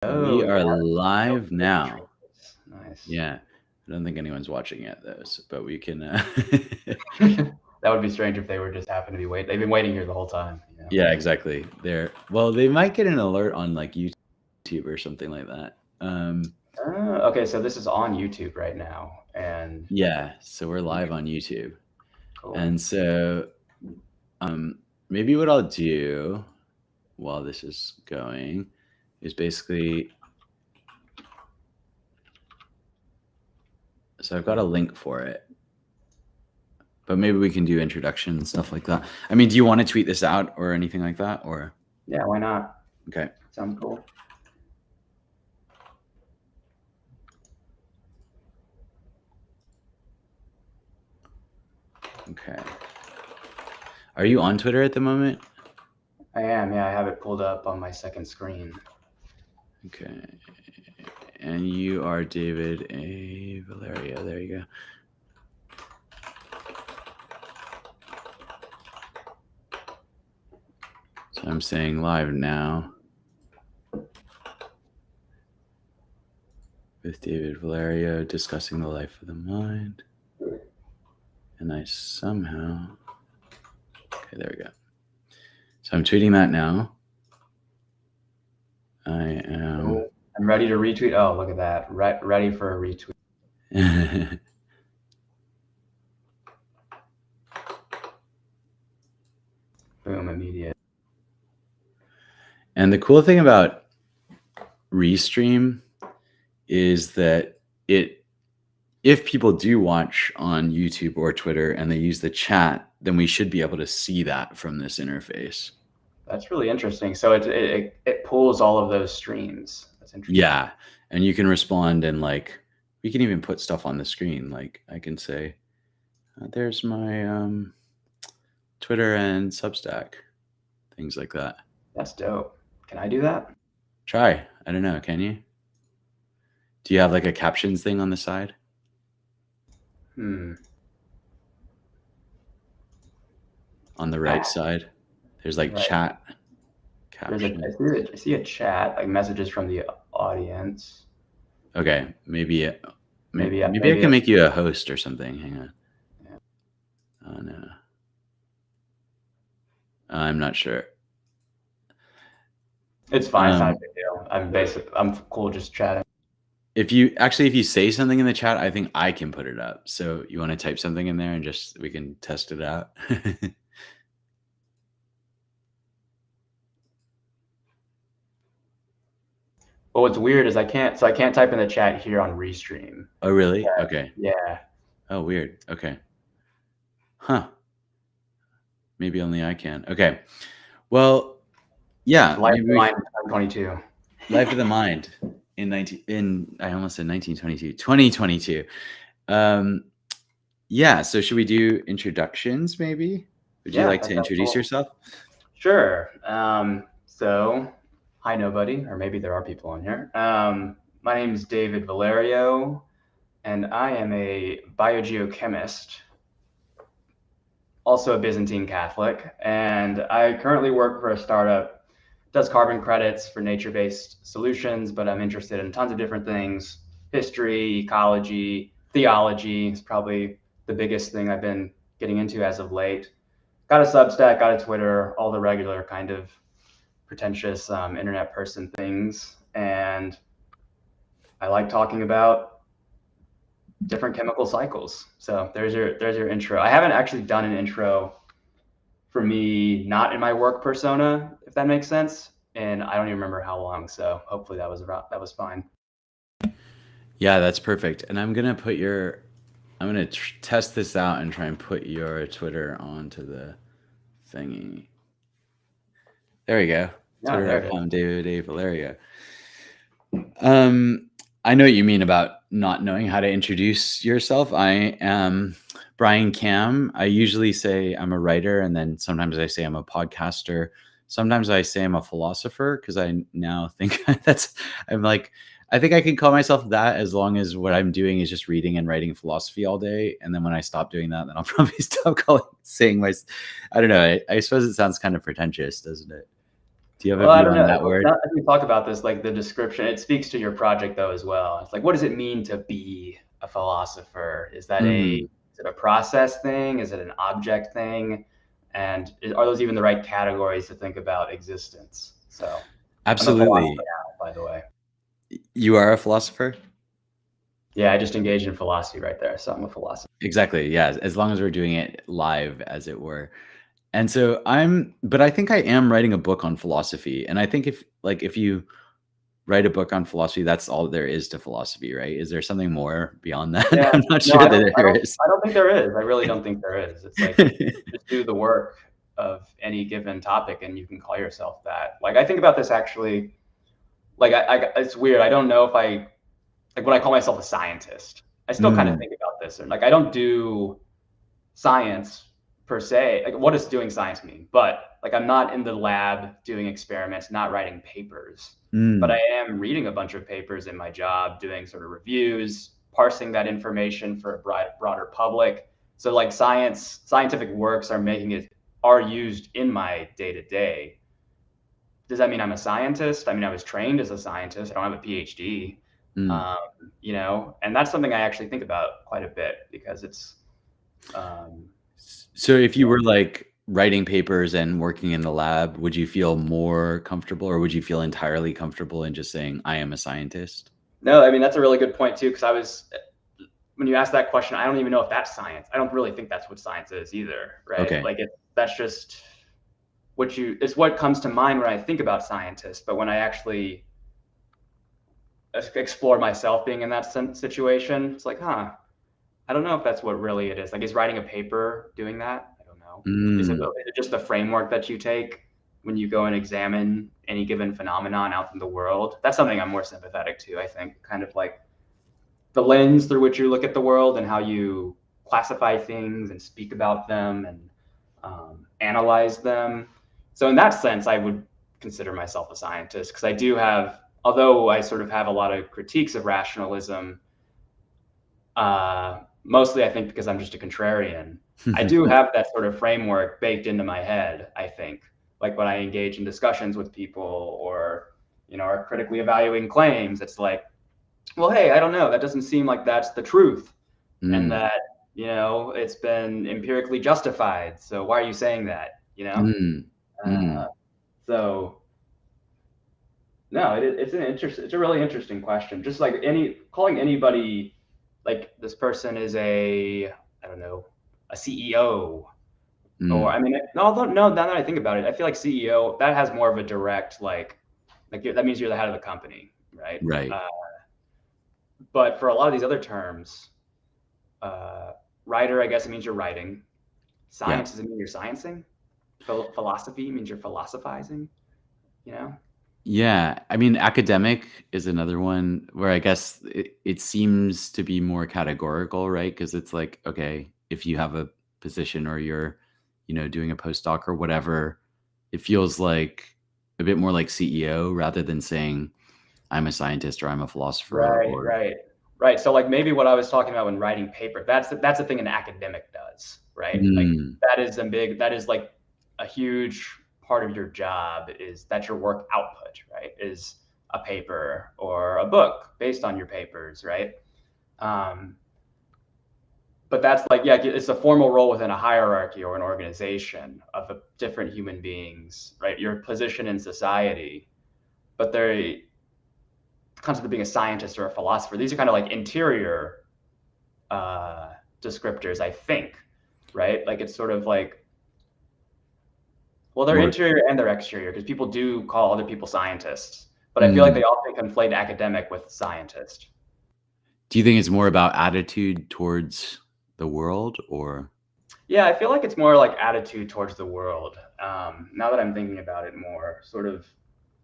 We Oh, are yeah. live now. Nice. Yeah. I don't think anyone's watching yet, though, but we can. That would be strange if they were just happened to be waiting. They've been waiting here the whole time. Yeah, exactly. Well, they might get an alert on like YouTube or something like that. Okay, so this is on YouTube right now, and Yeah, so we're live on YouTube. cool. And so maybe what I'll do while this is going is basically. So I've got a link for it. But maybe we can do introduction and stuff like that. I mean, do you want to tweet this out or anything like that? Or Yeah, why not? okay. Sounds cool. Okay. Are you on Twitter at the moment? I am. Yeah, I have it pulled up on my second screen. Okay. And you are David A. Valerio. There you go. So I'm saying live now with David Valerio discussing the life of the mind. And I somehow. Okay, there we go. So I'm tweeting that now. I am. Cool. I'm ready to retweet. Oh, look at that. Ready for a retweet. Boom, immediate. And the cool thing about Restream is that if people do watch on YouTube or Twitter and they use the chat, then we should be able to see that from this interface. That's really interesting. So it pulls all of those streams. That's interesting. Yeah, and you can respond and like we can even put stuff on the screen. Like I can say, "There's my Twitter and Substack," things like that. That's dope. Can I do that? Try. I don't know. Can you? Do you have like a captions thing on the side? On the right side, there's like chat. Caption. I see a chat, like messages from the audience. Okay, maybe I can make you a host or something. Hang on. Yeah. Oh no, I'm not sure. It's fine. It's not a big deal. I'm cool just chatting. If you say something in the chat, I think I can put it up. So you want to type something in there and we can test it out. Well, what's weird is I can't type in the chat here on Restream. Oh, really? Okay. Yeah. Oh, weird. Okay. Huh. Maybe only I can. Okay. Well, yeah. Life of the Mind 2022. Life of the Mind I almost said 1922, 2022. Yeah. So should we do introductions maybe? Would you like to introduce yourself? Sure. So hi, nobody, or maybe there are people on here. My name is David Valerio, and I am a biogeochemist, also a Byzantine Catholic, and I currently work for a startup that does carbon credits for nature-based solutions, but I'm interested in tons of different things. History, ecology, theology is probably the biggest thing I've been getting into as of late. Got a Substack, got a Twitter, all the regular kind of pretentious internet person things, and I like talking about different chemical cycles. So there's your intro. I haven't actually done an intro for me, not in my work persona, if that makes sense, and I don't even remember how long. So hopefully that was fine. Yeah, that's perfect. And I'm gonna test this out and try and put your Twitter onto the thingy. There we go. Twitter.com David A. Valerio. I know what you mean about not knowing how to introduce yourself. I am Brian Cam. I usually say I'm a writer, and then sometimes I say I'm a podcaster. Sometimes I say I'm a philosopher because I now think I think I can call myself that as long as what I'm doing is just reading and writing philosophy all day. And then when I stop doing that, then I'll probably stop I don't know. I suppose it sounds kind of pretentious, doesn't it? Do you have a Well, I view don't on know. that word? Now that we talk about this, like the description, it speaks to your project though as well. It's like, what does it mean to be a philosopher? Mm, Is it a process thing? Is it an object thing? And are those even the right categories to think about existence? So I'm a philosopher absolutely. now, by the way. You are a philosopher? Yeah, I just engaged in philosophy right there. So I'm a philosopher. Exactly. Yeah. As long as we're doing it live, as it were. And so but I think I am writing a book on philosophy. And I think if you write a book on philosophy, that's all there is to philosophy, right? Is there something more beyond that? Yeah, I'm not no, sure that there is. I don't think there is. I really don't think there is. It's like just do the work of any given topic, and you can call yourself that. Like I think about this actually. Like it's weird. I don't know if I like when I call myself a scientist. I still kind of Mm, think about this, and like I don't do science per se. Like what does doing science mean? But like I'm not in the lab doing experiments, not writing papers. But I mm, am reading a bunch of papers in my job, doing sort of reviews, parsing that information for a broader public. So like scientific works are used in my day to day. Does that mean I'm a scientist? I mean, I was trained as a scientist. I don't have a PhD, mm. um, and that's something I actually think about quite a bit because it's, um, So if you yeah. were like writing papers and working in the lab, would you feel more comfortable or would you feel entirely comfortable in just saying, I am a scientist? No, I mean, that's a really good point too. When you ask that question, I don't even know if that's science. I don't really think that's what science is either, right? Okay. That's just it's what comes to mind when I think about scientists. But when I actually explore myself being in that situation, it's like, huh, I don't know if that's what really it is. Like, is writing a paper doing that? I don't know. Mm, Is it just the framework that you take when you go and examine any given phenomenon out in the world? That's something I'm more sympathetic to, I think, kind of like the lens through which you look at the world and how you classify things and speak about them and analyze them. So in that sense, I would consider myself a scientist because I do have, although I sort of have a lot of critiques of rationalism, mostly I think because I'm just a contrarian. I do have that sort of framework baked into my head, I think. Like when I engage in discussions with people or, are critically evaluating claims, it's like, well, hey, I don't know. That doesn't seem like that's the truth. And mm, that, it's been empirically justified. So why are you saying that? mm, Uh, mm. so no, it's a really interesting question. Just like calling anybody like this person is I don't know, a CEO. Or Mm, I mean, no, although no, now that I think about it, I feel like CEO that has more of a direct like that means you're the head of the company, right? right. But for a lot of these other terms, uh, writer, I guess it means you're writing. Yeah. Science does it mean you're sciencing? Philosophy means you're philosophizing. You know? Yeah. I mean, academic is another one where I guess it seems to be more categorical, right? Because it's like, okay, if you have a position or you're, doing a postdoc or whatever, it feels like a bit more like CEO rather than saying I'm a scientist or I'm a philosopher Right, or right, right. So like maybe what I was talking about when writing paper, that's the thing an academic does, right? Like mm, that is like a huge part of your job is that your work output, right? Is a paper or a book based on your papers, right? Um, but that's like, yeah, it's a formal role within a hierarchy or an organization of different human beings, right? Your position in society, but the concept of being a scientist or a philosopher, these are kind of like interior uh, descriptors, I think, right? Like it's sort of like, well, they're more. interior and they're exterior because people do call other people scientists, but I feel like Mm. they often conflate academic with scientist. Do you think it's more about attitude towards the world or? Yeah, I feel like it's more like attitude towards the world. Now that I'm thinking about it more, sort of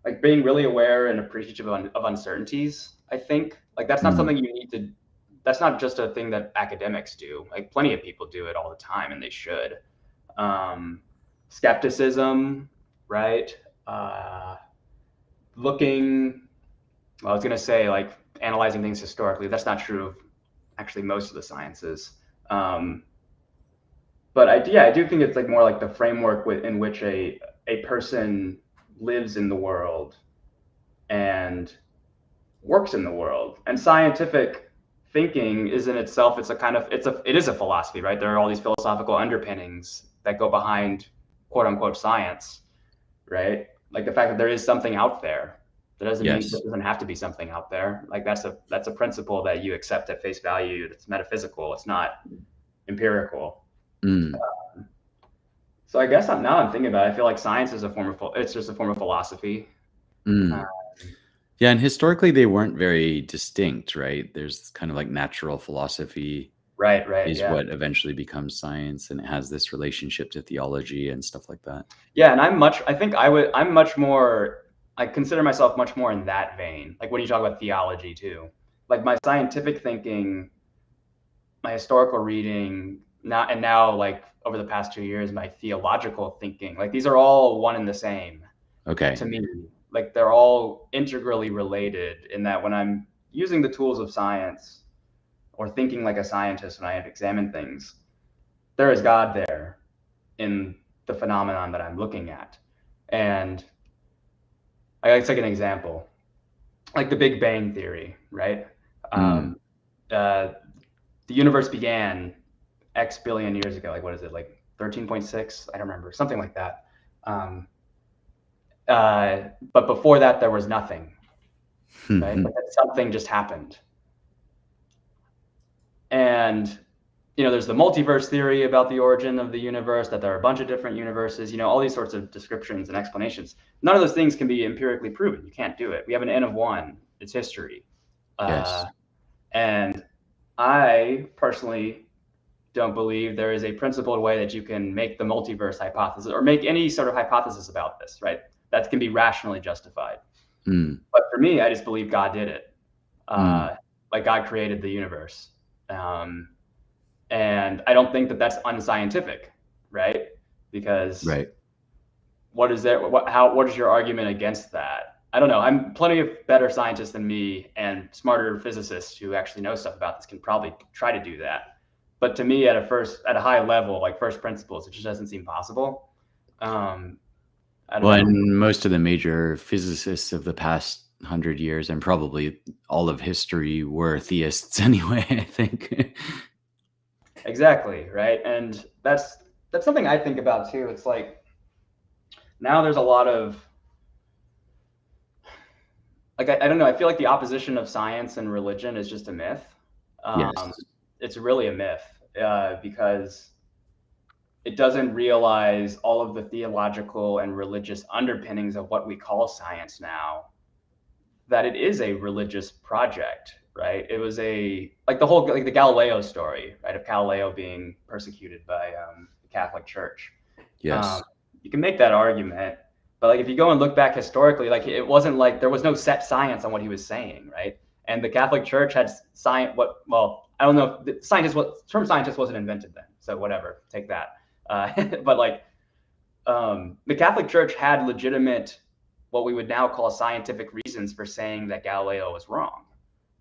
like being really aware and appreciative of uncertainties. I think like that's not Mm, something you need to. That's not just a thing that academics do. Like plenty of people do it all the time, and they should. Um, Skepticism, right? Uh, looking. Well, I was gonna say like analyzing things historically. That's not true of actually most of the sciences. Um, but I do think it's like more like the framework in which a person lives in the world and works in the world. And scientific thinking is in itself, it is a philosophy, right? There are all these philosophical underpinnings that go behind quote unquote science, right? Like the fact that there is something out there. That doesn't mean there doesn't have to be something out there. Like that's a principle that you accept at face value. That's metaphysical. It's not empirical. So I guess I'm thinking about it. I feel like science is it's just a form of philosophy. Yeah, and historically they weren't very distinct, right? There's kind of like natural philosophy, right? Is what eventually becomes science, and it has this relationship to theology and stuff like that. Yeah, and I consider myself much more in that vein. Like when you talk about theology too, like my scientific thinking, my historical reading, now like over the past 2 years, my theological thinking, like these are all one and the same. Okay. To me, like they're all integrally related in that when I'm using the tools of science or thinking like a scientist when I examine things, there is God there in the phenomenon that I'm looking at. And let's take an example, like the Big Bang Theory, right? The universe began X billion years ago. Like, what is it? Like 13.6? I don't remember. Something like that. But before that, there was nothing, right? But something just happened. And, there's the multiverse theory about the origin of the universe, that there are a bunch of different universes, all these sorts of descriptions and explanations. None of those things can be empirically proven. You can't do it. We have an N of one. It's history. Yes. And I personally don't believe there is a principled way that you can make the multiverse hypothesis or make any sort of hypothesis about this, right? That can be rationally justified. But for me, I just believe God did it. Like God created the universe. And I don't think that that's unscientific, right? Because what is your argument against that? I don't know. I'm plenty of better scientists than me and smarter physicists who actually know stuff about this can probably try to do that. But to me, at a high level, like first principles, it just doesn't seem possible. And most of the major physicists of the past 100 years and probably all of history were theists anyway, I think. Exactly, right? And that's something I think about too. It's like now there's a lot of like I don't know, I feel like the opposition of science and religion is just a myth. Yes. It's really a myth because it doesn't realize all of the theological and religious underpinnings of what we call science now, that it is a religious project, right? It was the Galileo story, right? Of Galileo being persecuted by the Catholic Church. Yes. You can make that argument, but like if you go and look back historically, like it wasn't like there was no set science on what he was saying, right? And the Catholic Church had science. I don't know. The term scientist wasn't invented then, so whatever, take that. But like the Catholic Church had legitimate, what we would now call scientific reasons for saying that Galileo was wrong,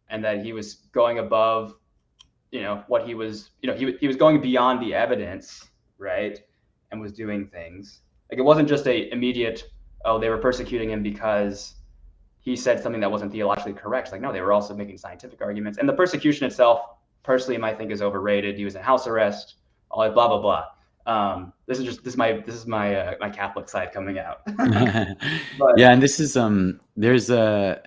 and that he was going above, what he was, he was going beyond the evidence, right, and was doing things. Like it wasn't just a immediate, they were persecuting him because he said something that wasn't theologically correct. It's like, no, they were also making scientific arguments. And the persecution itself, personally, I think is overrated. He was in house arrest, all that blah, blah, blah. This is my Catholic side coming out. Yeah. And this is, there's a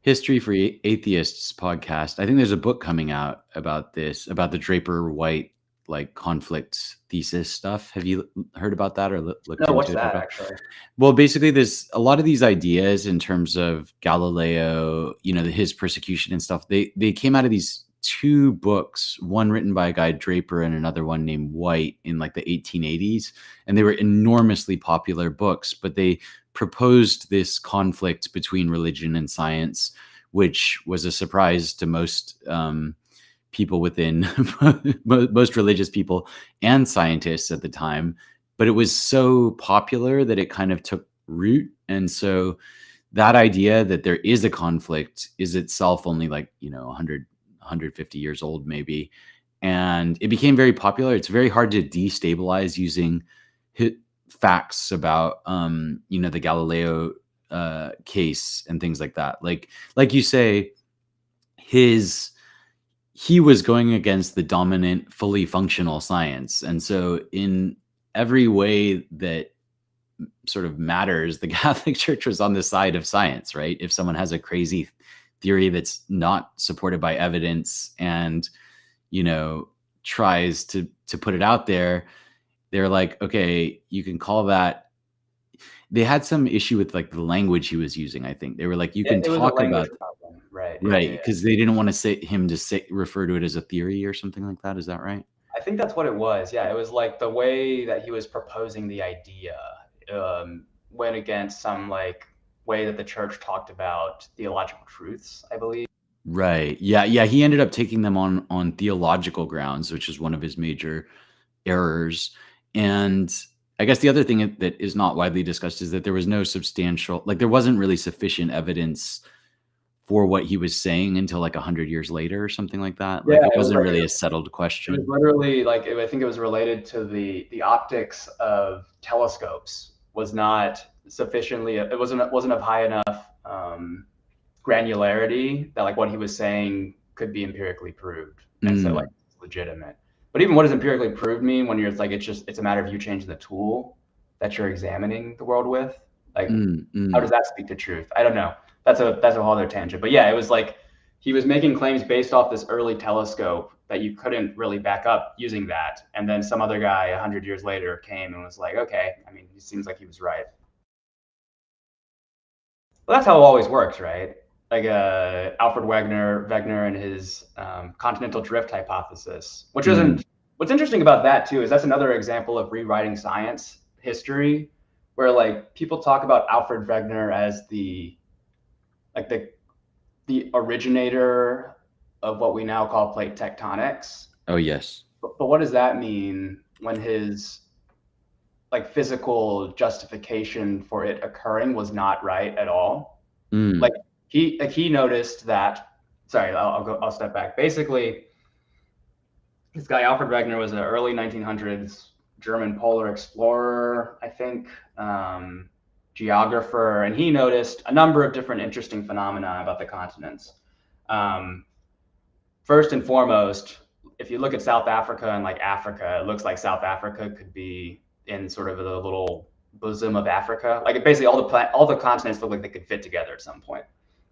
History for Atheists podcast. I think there's a book coming out about this, about the Draper White like conflict thesis stuff. Have you heard about that or looked into it? No, what's that actually? Well, basically there's a lot of these ideas in terms of Galileo, his persecution and stuff. They came out of these two books, one written by a guy Draper and another one named White in like the 1880s. And they were enormously popular books, but they proposed this conflict between religion and science, which was a surprise to most people within most religious people and scientists at the time, but it was so popular that it kind of took root. And so that idea that there is a conflict is itself only like, 100, 150 years old, maybe. And it became very popular. It's very hard to destabilize using facts about the Galileo case and things like that. Like you say, he was going against the dominant fully functional science, and so in every way that sort of matters, the Catholic Church was on the side of science, right? If someone has a crazy theory that's not supported by evidence and, tries to put it out there, they're like, okay, you can call that. They had some issue with like the language he was using. I think they were like, you can It was a talk about, language problem, right? Yeah, right, yeah, yeah. because they didn't want to refer to it as a theory or something like that. Is that right? I think that's what it was. Yeah, it was like the way that he was proposing the idea went against some like way that the church talked about theological truths, I believe. Right. Yeah. Yeah. He ended up taking them on theological grounds, which is one of his major errors. And I guess the other thing that is not widely discussed is that there was no substantial, like there wasn't really sufficient evidence for what he was saying until like 100 years later or something like that. Yeah, Like it it was wasn't like really a settled it was question. literally like I think it was related to the optics of telescopes was not sufficiently. It wasn't of high enough granularity that like what he was saying could be empirically proved, and so like Mm, it's legitimate. But even what does empirically proved mean when you're like it's a matter of you changing the tool that you're examining the world with? Like, how does mm. that speak to truth? I don't know. That's a whole other tangent. But yeah, it was like he was making claims based off this early telescope that you couldn't really back up using that, and then some other guy 100 years later came and was like, okay, I mean, it seems like he was right. Well, that's how it always works, right? Like Alfred Wegener and his continental drift hypothesis, which Mm. isn't. What's interesting about that too is that's another example of rewriting science history, where like people talk about Alfred Wegener as like the originator of what we now call plate tectonics. Oh, yes. But what does that mean when his like physical justification for it occurring was not right at all? Like Mm. he noticed that. Sorry, I'll step back. Basically, this guy Alfred Wegener was an early 1900s German polar explorer, I think, geographer, and he noticed a number of different interesting phenomena about the continents. Um, First and foremost, if you look at South Africa and like Africa, it looks like South Africa could be in sort of the little bosom of Africa. Like basically all the continents look like they could fit together at some point.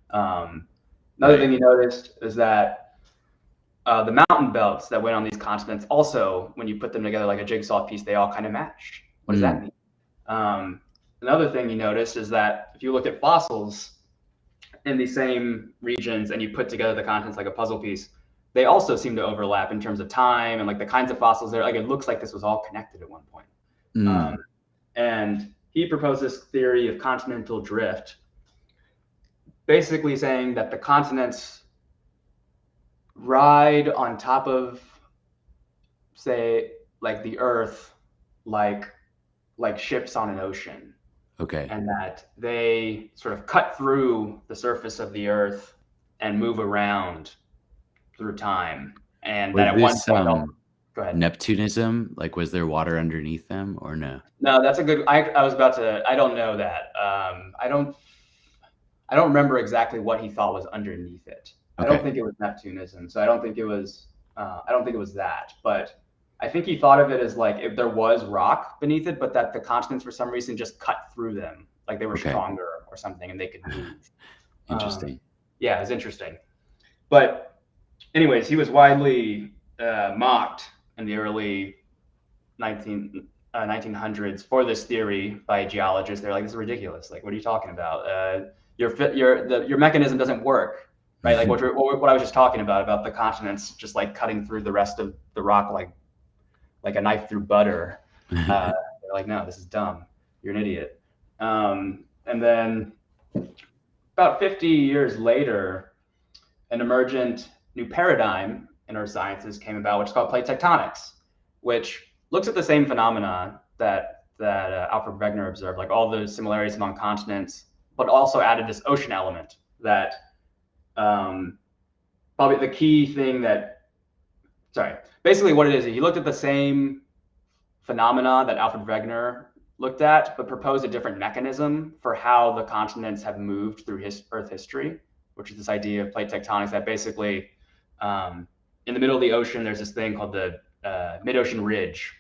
Um, Another Right. thing you noticed is that the mountain belts that went on these continents also, when you put them together like a jigsaw piece, they all kind of match. What does that Mm. mean? Um, Another thing you notice is that if you look at fossils in the same regions and you put together the continents like a puzzle piece, they also seem to overlap in terms of time and like the kinds of fossils there. Like it looks like this was all connected at one point. Um, Mm. and he proposed this theory of continental drift, basically saying that the continents ride on top of, say, like the Earth, like like ships on an ocean, Okay. and that they sort of cut through the surface of the Earth and move around through time, and that Was at one this point, oh, go ahead. Neptunism? Like, was there water underneath them or no? No, that's a good. I was about to. I don't know that. I don't remember exactly what he thought was underneath it. I don't Okay. think it was Neptunism, so I don't think it was. I don't think it was that, but I think he thought of it as like if there was rock beneath it, but that the continents for some reason just cut through them, like they were Okay. stronger or something, and they could move. Um, Interesting. yeah, it's interesting. But anyways, he was widely mocked in the early 1900s for this theory by geologists. They're like, this is ridiculous. Like, what are you talking about? Your mechanism doesn't work, right? Like what I was just talking about the continents just like cutting through the rest of the rock like a knife through butter. They're like, no, this is dumb. You're an idiot. And then about 50 years later, an emergent new paradigm in earth sciences came about, which is called plate tectonics, which looks at the same phenomena that Alfred Wegener observed, like all the similarities among continents, but also added this ocean element that um, probably the key thing that, sorry, basically what it is, he looked at the same phenomena that Alfred Wegener looked at, but proposed a different mechanism for how the continents have moved through Earth history, which is this idea of plate tectonics that basically, in the middle of the ocean, there's this thing called the mid-ocean ridge.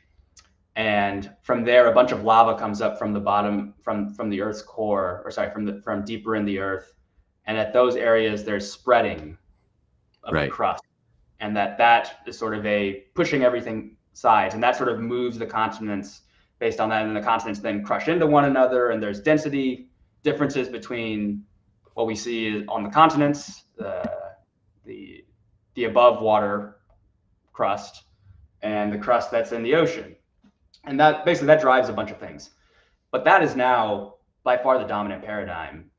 And from there, a bunch of lava comes up from the bottom, from the Earth's core, or sorry, from deeper in the Earth. And at those areas, there's spreading of the crust. And that is sort of a pushing everything sides. And that sort of moves the continents based on that. And the continents then crush into one another. And there's density differences between what we see on the continents, the above water crust, and the crust that's in the ocean. And that basically that drives a bunch of things. But that is now by far the dominant paradigm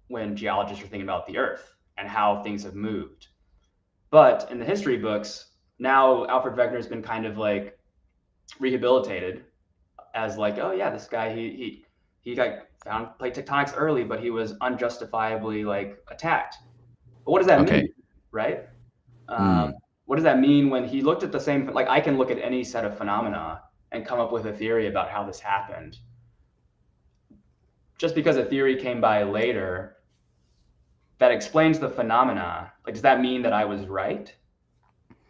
when geologists are thinking about the Earth and how things have moved. But in the history books, now Alfred Wegener has been kind of like rehabilitated as like, oh yeah, this guy, he got found plate tectonics early, but he was unjustifiably like attacked. But what does that mean, right? What does that mean when he looked at the same, like I can look at any set of phenomena and come up with a theory about how this happened. Just because a theory came by later that explains the phenomena, like, does that mean that I was right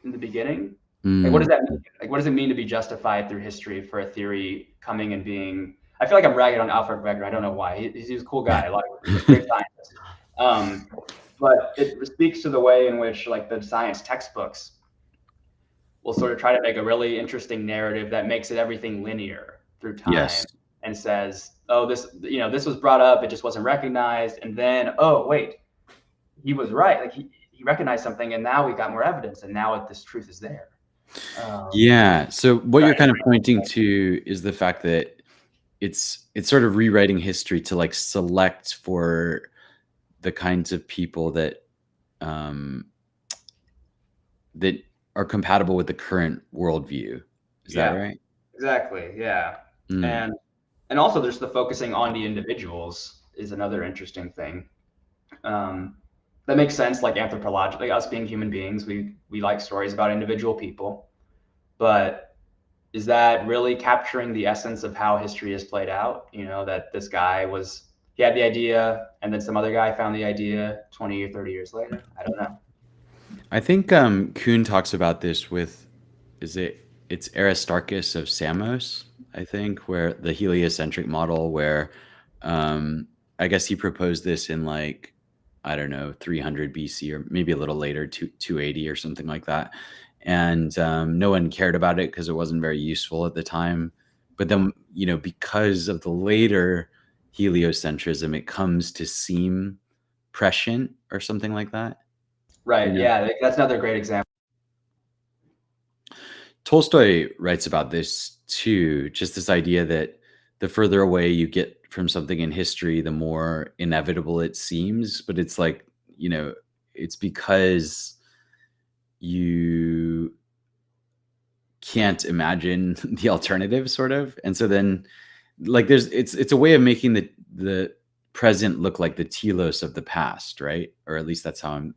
in the beginning? Like, what does that mean? Like, what does it mean to be justified through history for a theory coming and being, I feel like I'm ragging on Alfred Wegener. I don't know why. He's a cool guy. He's a great scientist. But it speaks to the way in which like the science textbooks will sort of try to make a really interesting narrative that makes it everything linear through time and says, oh, this was brought up, it just wasn't recognized. And then, oh, wait, he was right. Like he recognized something and now we got more evidence and now this truth is there. Yeah. So what you're kind of pointing to is the fact that it's sort of rewriting history to like select for the kinds of people that that are compatible with the current worldview. Is that right? Exactly. Yeah. And also there's the focusing on the individuals is another interesting thing. That makes sense, like anthropologically, us being human beings, we like stories about individual people. But is that really capturing the essence of how history is played out? You know, that this guy he had the idea and then some other guy found the idea 20 or 30 years later. I don't know. I think Kuhn talks about this with, it's Aristarchus of Samos, I think, where the heliocentric model where I guess he proposed this in like, I don't know, 300 BC or maybe a little later, 280 or something like that. And no one cared about it because it wasn't very useful at the time. But then, you know, because of the later heliocentrism, it comes to seem prescient or something like that. Right. Yeah, that's another great example. Tolstoy writes about this too, just this idea that the further away you get from something in history, the more inevitable it seems. But it's like, you know, it's because you can't imagine the alternative, sort of. And so then like it's a way of making the present look like the telos of the past, right? Or at least that's how I'm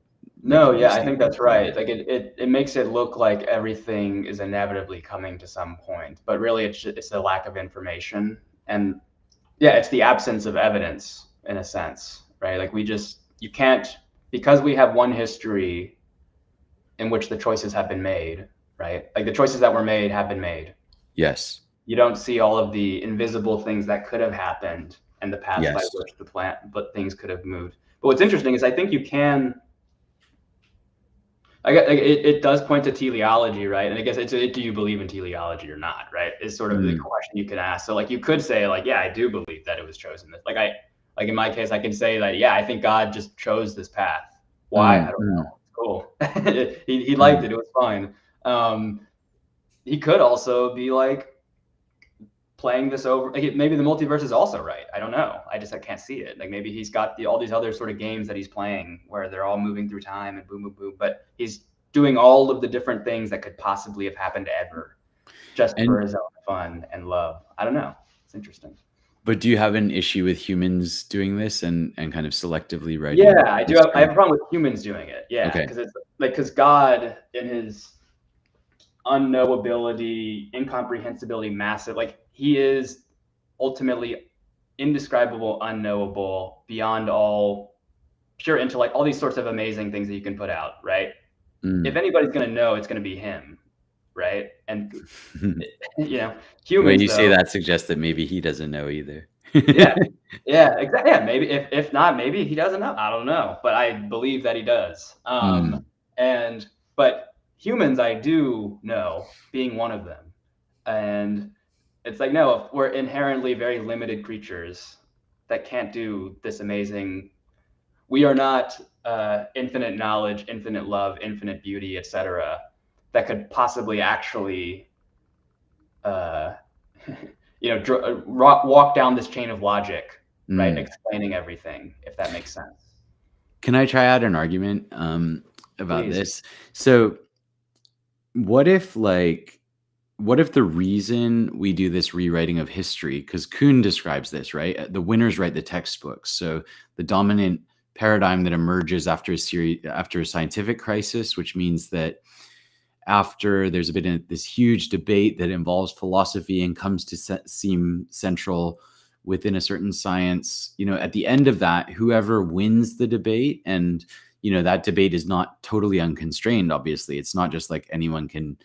I think that's right. Like it makes it look like everything is inevitably coming to some point, but really it's the lack of information. And yeah, it's the absence of evidence in a sense, right? Like you can't, because we have one history in which the choices have been made, right? Like the choices that were made have been made. Yes. You don't see all of the invisible things that could have happened and the paths by which but things could have moved. But what's interesting is I think you can, it does point to teleology, right? And I guess do you believe in teleology or not, right? Is sort of the question you could ask. So like you could say like, yeah, I do believe that it was chosen. Like in my case, I can say that, yeah, I think God just chose this path. Why? I don't know. Cool. he liked it. It was fine. He could also be like playing this over. Like maybe the multiverse is also right. I don't know. I can't see it. Like maybe he's got all these other sort of games that he's playing where they're all moving through time and boom, boom, boom. But he's doing all of the different things that could possibly have happened ever, just for his own fun and love. I don't know. It's interesting. But do you have an issue with humans doing this and kind of selectively writing? Yeah, I do. I have a problem with humans doing it. Yeah, because it's like God in his unknowability, incomprehensibility, massive. Like he is ultimately indescribable, unknowable, beyond all pure intellect, all these sorts of amazing things that you can put out, right? If Mm. anybody's going to know, it's going to be him, right? And The way humans you say though, that suggests that maybe he doesn't know either. yeah, yeah, exactly. Yeah, maybe if not, maybe he doesn't know. I don't know, but I believe that he does. Mm. And but humans, I do know, being one of them, and it's like no, we're inherently very limited creatures that can't do this amazing. We are not infinite knowledge, infinite love, infinite beauty, etc. That could possibly actually uh, walk down this chain of logic, right? Mm. Explaining everything, if that makes sense. Can I try out an argument about Please. this? So, what if like what if the reason we do this rewriting of history, because Kuhn describes this, right? The winners write the textbooks. So the dominant paradigm that emerges after a scientific crisis, which means that after there's been this huge debate that involves philosophy and comes to seem central within a certain science, at the end of that, whoever wins the debate, and that debate is not totally unconstrained. Obviously, it's not just like anyone can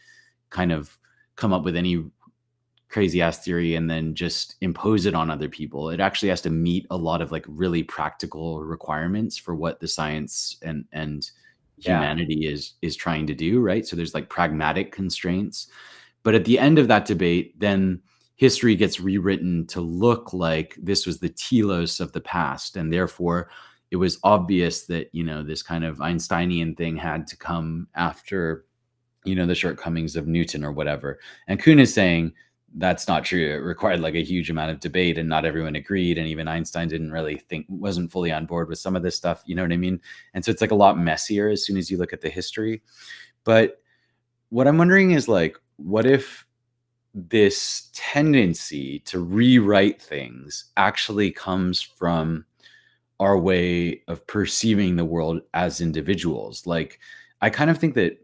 kind of come up with any crazy ass theory and then just impose it on other people. It actually has to meet a lot of like really practical requirements for what the science and Yeah. humanity is trying to do, right? So there's like pragmatic constraints. But at the end of that debate, then history gets rewritten to look like this was the telos of the past, and therefore it was obvious that this kind of Einsteinian thing had to come after the shortcomings of Newton or whatever. And Kuhn is saying that's not true. It required like a huge amount of debate and not everyone agreed. And even Einstein wasn't fully on board with some of this stuff. You know what I mean? And so it's like a lot messier as soon as you look at the history. But what I'm wondering is like, what if this tendency to rewrite things actually comes from our way of perceiving the world as individuals? Like, I kind of think that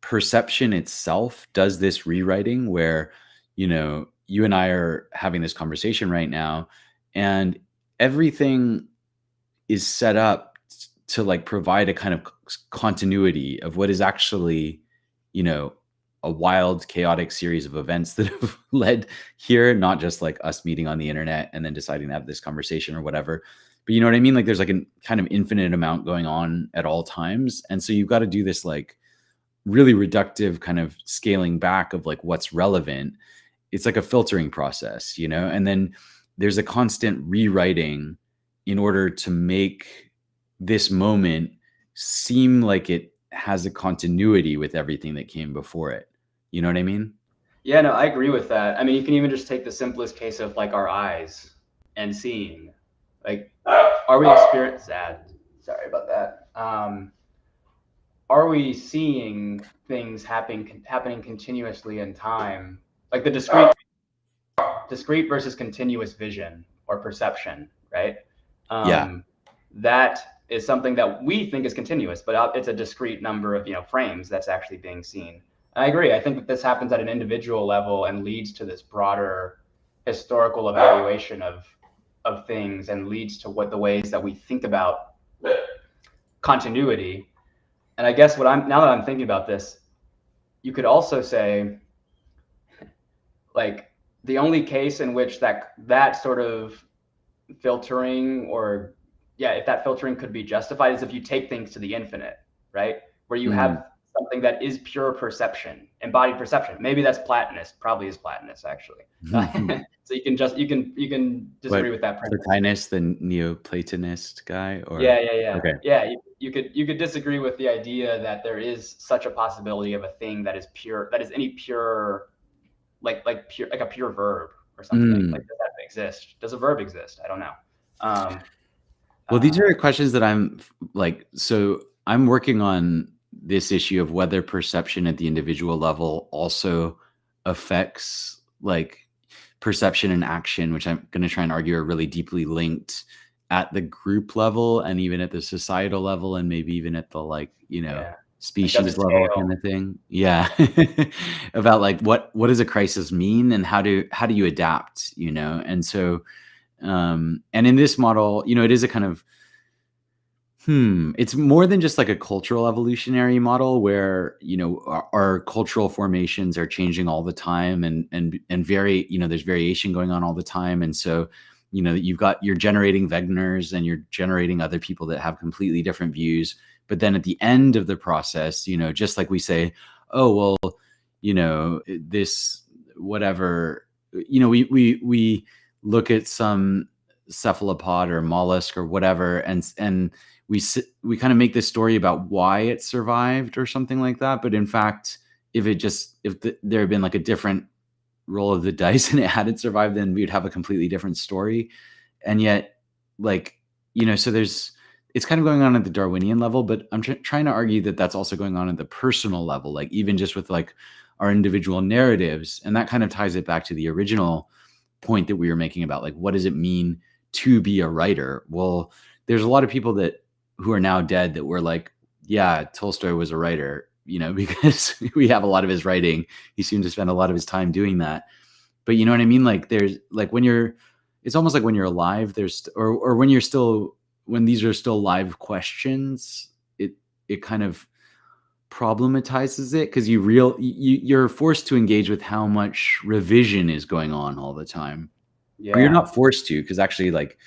perception itself does this rewriting where you and I are having this conversation right now, and everything is set up to like provide a kind of continuity of what is actually you know a wild chaotic series of events that have led here, not just like us meeting on the internet and then deciding to have this conversation or whatever. But you know what I mean? Like there's like a kind of infinite amount going on at all times, and so you've got to do this like really reductive kind of scaling back of like what's relevant. It's like a filtering process, and then there's a constant rewriting in order to make this moment seem like it has a continuity with everything that came before it. You know what I mean? Yeah, no, I agree with that. I mean, you can even just take the simplest case of like our eyes and seeing. Like, are we experiencing that? Sorry about that. Are we seeing things happening continuously in time? Like the discrete versus continuous vision or perception, right? Yeah. That is something that we think is continuous, but it's a discrete number of frames that's actually being seen. I agree. I think that this happens at an individual level and leads to this broader historical evaluation of things, and leads to what the ways that we think about continuity. And I guess now that I'm thinking about this, you could also say, like, the only case in which that sort of filtering, or if that filtering could be justified, is if you take things to the infinite, right? Where you Mm. have something that is pure perception, embodied perception. Maybe that's Platonist, probably is Platonist actually. So you can disagree What, with that premise. Plotinus, the Neoplatonist guy, or Yeah. okay. Yeah, you could disagree with the idea that there is such a possibility of a thing that is pure, that is any pure, like pure, like a pure verb or something. Like, does that exist? Does a verb exist? I don't know. Well, these are questions that I'm working on this issue of whether perception at the individual level also affects like perception and action, which I'm going to try and argue are really deeply linked at the group level and even at the societal level, and maybe even at the Like, does it species level tail? kind of thing. Yeah. About like what does a crisis mean and how do you adapt, you know? And so and in this model, you know, it is a kind of it's more than just like a cultural evolutionary model where, you know, our cultural formations are changing all the time and very, you know, there's variation going on all the time. And so, you know, you're generating Wegners and you're generating other people that have completely different views. But then at the end of the process, you know, just like we say, oh, well, you know, this whatever, you know, we look at some cephalopod or mollusk or whatever and we kind of make this story about why it survived or something like that. But in fact, there had been like a different roll of the dice and it hadn't survived, then we'd have a completely different story. And yet, like, you know, so it's kind of going on at the Darwinian level, but I'm trying to argue that that's also going on at the personal level, like even just with like our individual narratives. And that kind of ties it back to the original point that we were making about like, what does it mean to be a writer? Well, there's a lot of people who are now dead that were like, yeah, Tolstoy was a writer, you know, because we have a lot of his writing. He seemed to spend a lot of his time doing that. But you know what I mean? Like there's like it's almost like when you're alive, or when these are still live questions, it kind of problematizes it because you're forced to engage with how much revision is going on all the time. Or you're Yeah. not forced to, because actually like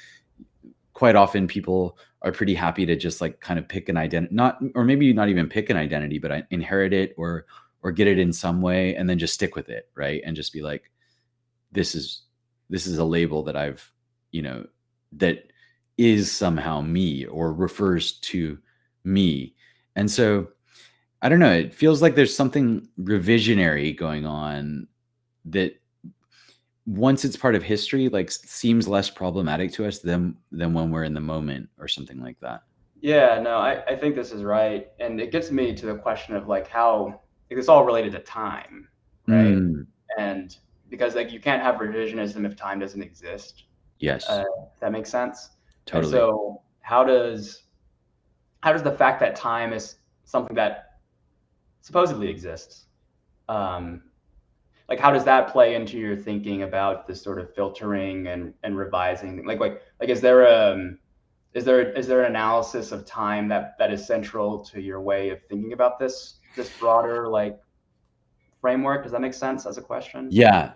quite often people are pretty happy to just like kind of pick an identity, not, or maybe not even pick an identity, but inherit it or get it in some way and then just stick with it. Right. And just be like, this is a label that I've, you know, that is somehow me or refers to me. And so I don't know, it feels like there's something revisionary going on that once it's part of history, like seems less problematic to us than when we're in the moment or something like that. Yeah, no, I think this is right. And it gets me to the question of like how like, it's all related to time, right? Mm, And because like you can't have revisionism if time doesn't exist. yes, If that makes sense. And totally. so how does the fact that time is something that supposedly exists, um, like how does that play into your thinking about this sort of filtering and revising? Like is there an analysis of time that is central to your way of thinking about this broader like framework? Does that make sense as a question? Yeah,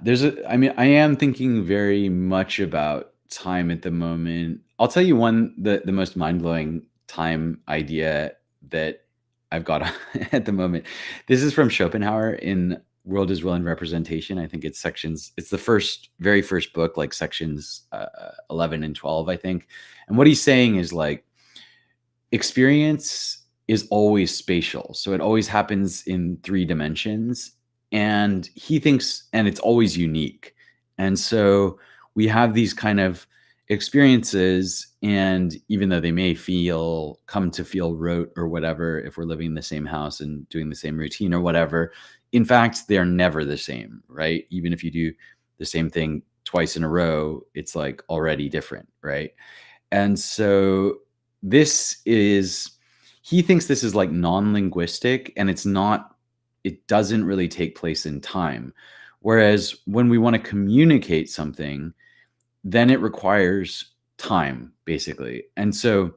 I mean, I am thinking very much about time at the moment. I'll tell you the most mind-blowing time idea that I've got at the moment. This is from Schopenhauer in World is Will and Representation. I think it's the very first book, like sections 11 and 12, I think. And what he's saying is like experience is always spatial. So it always happens in 3 dimensions. And he thinks, and it's always unique. And so we have these kind of experiences, and even though they may come to feel rote or whatever, if we're living in the same house and doing the same routine or whatever, in fact, they're never the same, right? Even if you do the same thing twice in a row, it's like already different, right? And so this is, he thinks this is like non-linguistic, and it doesn't really take place in time. Whereas when we want to communicate something, then it requires time, basically. And so